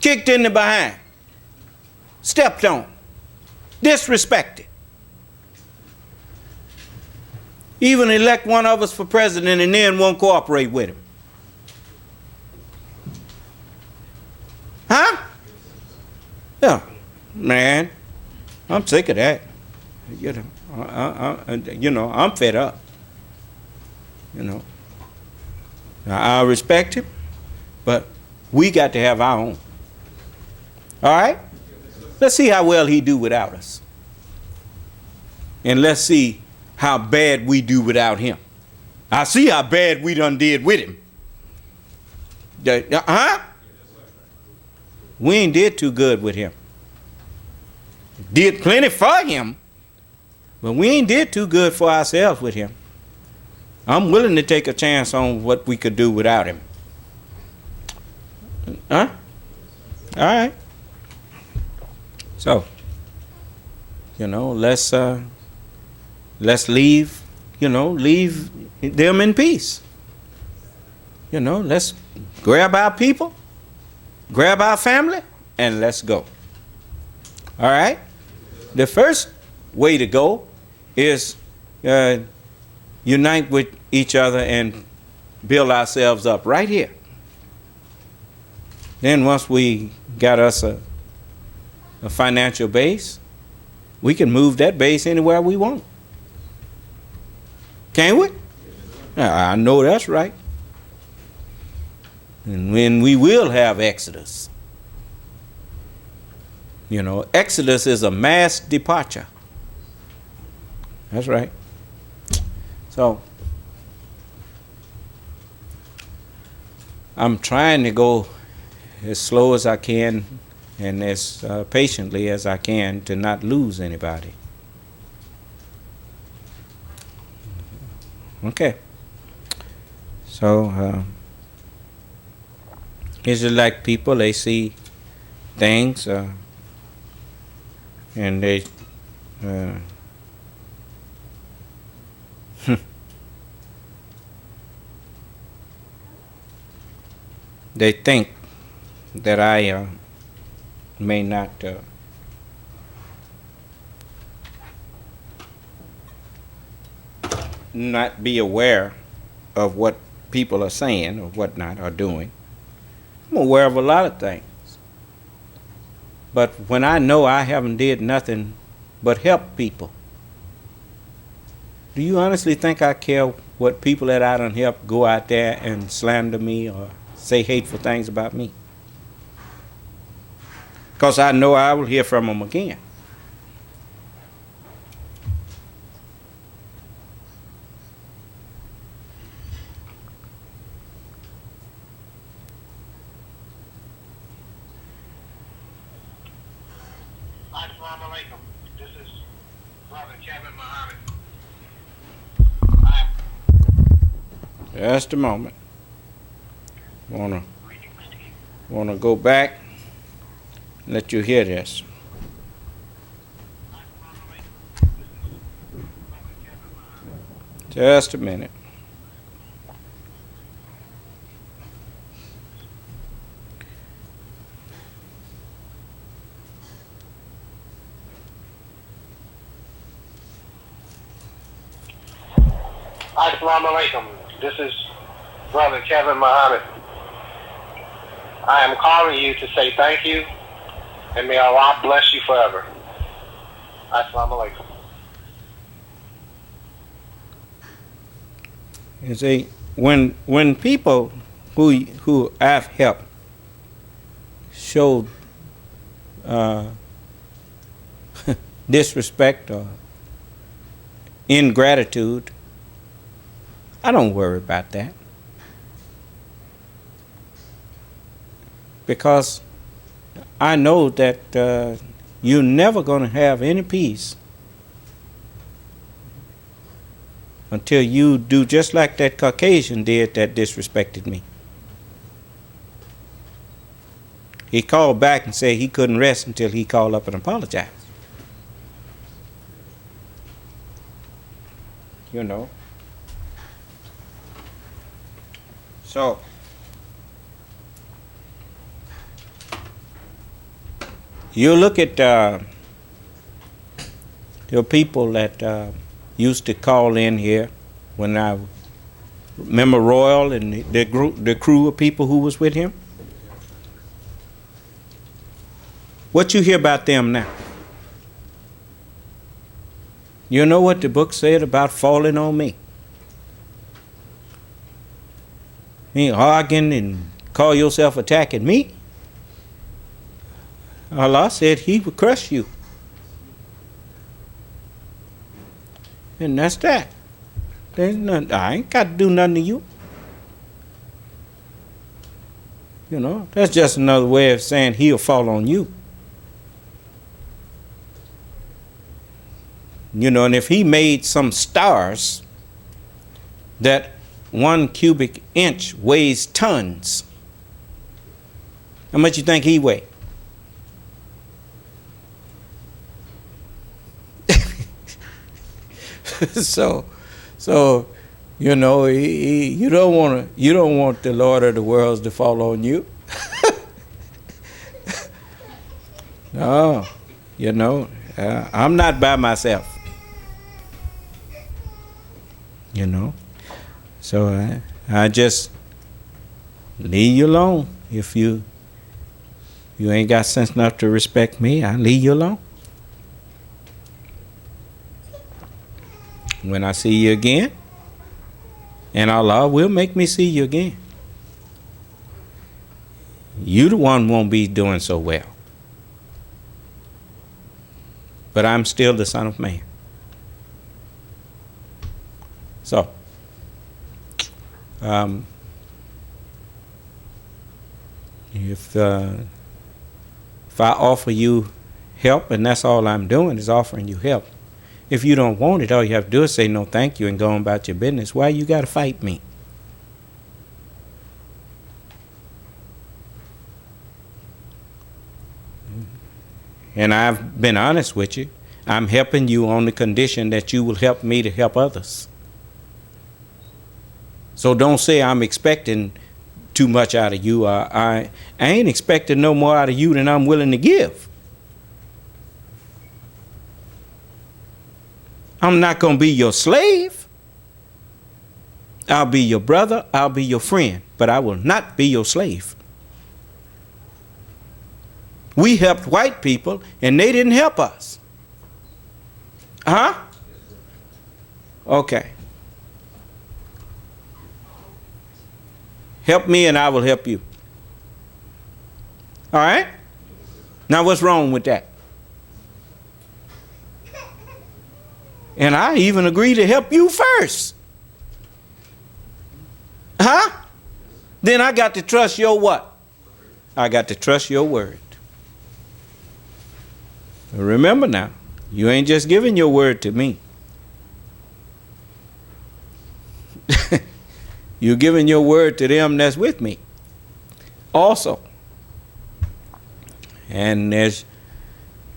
Kicked in the behind. Stepped on. Disrespected. Even elect one of us for president and then won't cooperate with him. Huh? Yeah. Man, I'm sick of that. I'm fed up. I respect him, but we got to have our own. All right? Let's see how well he do without us. And let's see how bad we do without him. I see how bad we done did with him. We ain't did too good with him. Did plenty for him, but we ain't did too good for ourselves with him. I'm willing to take a chance on what we could do without him. All right. So, let's leave them in peace. Let's grab our people, grab our family, and let's go. All right? The first way to go is unite with each other and build ourselves up right here. Then once we got us a financial base, we can move that base anywhere we want. Can't we? I know that's right. And when we will have exodus. Exodus is a mass departure. That's right. So, I'm trying to go as slow as I can and as patiently as I can to not lose anybody. Okay. So, Israelite people, they see things and they they think that I may not be aware of what people are saying or whatnot are doing. I'm aware of a lot of things. But when I know I haven't did nothing but help people, do you honestly think I care what people that I done help go out there and slander me or say hateful things about me? Because I know I will hear from them again. Assalamu alaikum. This is Brother Kevin Muhammad. Just a moment. Wanna go back and let you hear this. Just a minute. Assalamu alaikum. This is Brother Kevin Muhammad. I am calling you to say thank you, and may Allah bless you forever. Assalamu alaikum. You see, when people who I've helped showed disrespect or ingratitude, I don't worry about that. Because I know that you're never going to have any peace until you do just like that Caucasian did that disrespected me. He called back and said he couldn't rest until he called up and apologized. You know. So, you look at the people that used to call in here when I remember Royal and the crew of people who was with him. What you hear about them now? You know what the book said about falling on me? You arguing and call yourself attacking me? Allah said he would crush you. And that's that. There's nothing, I ain't got to do nothing to you. You know, that's just another way of saying he'll fall on you. You know, and if he made some stars that 1 cubic inch weighs tons, how much you think he weigh? So you know, you don't want the Lord of the worlds to fall on you. No, you know, I'm not by myself. You know, so I just leave you alone. If you ain't got sense enough to respect me, I leave you alone. When I see you again, and Allah will make me see you again, you the one won't be doing so well. But I'm still the Son of Man. So, if I offer you help, and that's all I'm doing is offering you help. If you don't want it, all you have to do is say no thank you and go on about your business. Why you got to fight me? And I've been honest with you. I'm helping you on the condition that you will help me to help others. So don't say I'm expecting too much out of you. I ain't expecting no more out of you than I'm willing to give. I'm not going to be your slave. I'll be your brother. I'll be your friend. But I will not be your slave. We helped white people and they didn't help us. Huh? Okay. Help me and I will help you. All right? Now what's wrong with that? And I even agree to help you first. Huh? Then I got to trust your what? I got to trust your word. Remember now, you ain't just giving your word to me. You're giving your word to them that's with me also. And as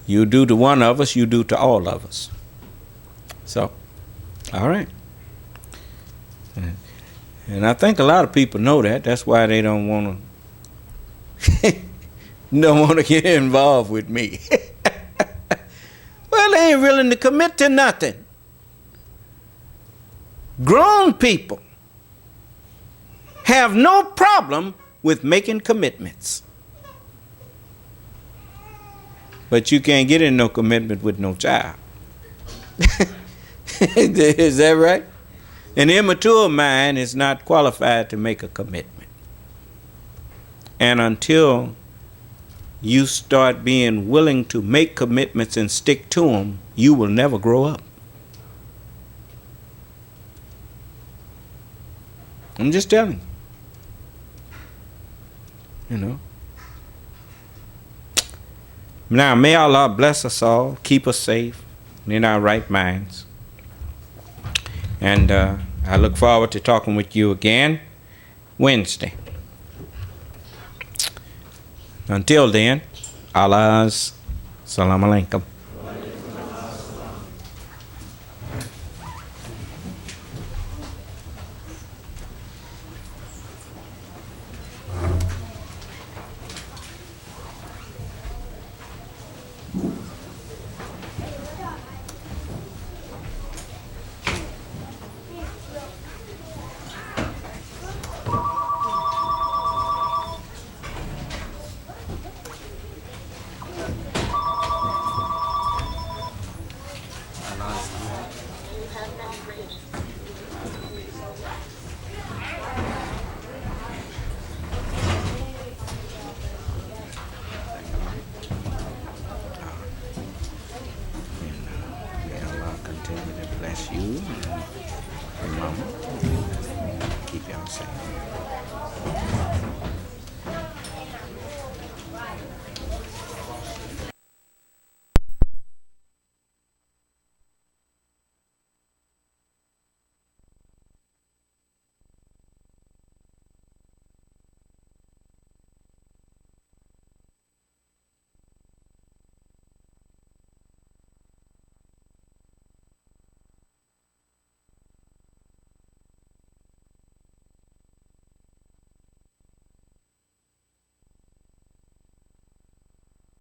you do to one of us, you do to all of us. So, all right. And I think a lot of people know that. That's why they don't want to get involved with me. Well, they ain't willing to commit to nothing. Grown people have no problem with making commitments. But you can't get in no commitment with no child. Is that right? An immature mind is not qualified to make a commitment. And until you start being willing to make commitments and stick to them, you will never grow up. I'm just telling you. You know. Now, may Allah bless us all, keep us safe, and in our right minds. And I look forward to talking with you again Wednesday. Until then, Allah's Salam Alaikum.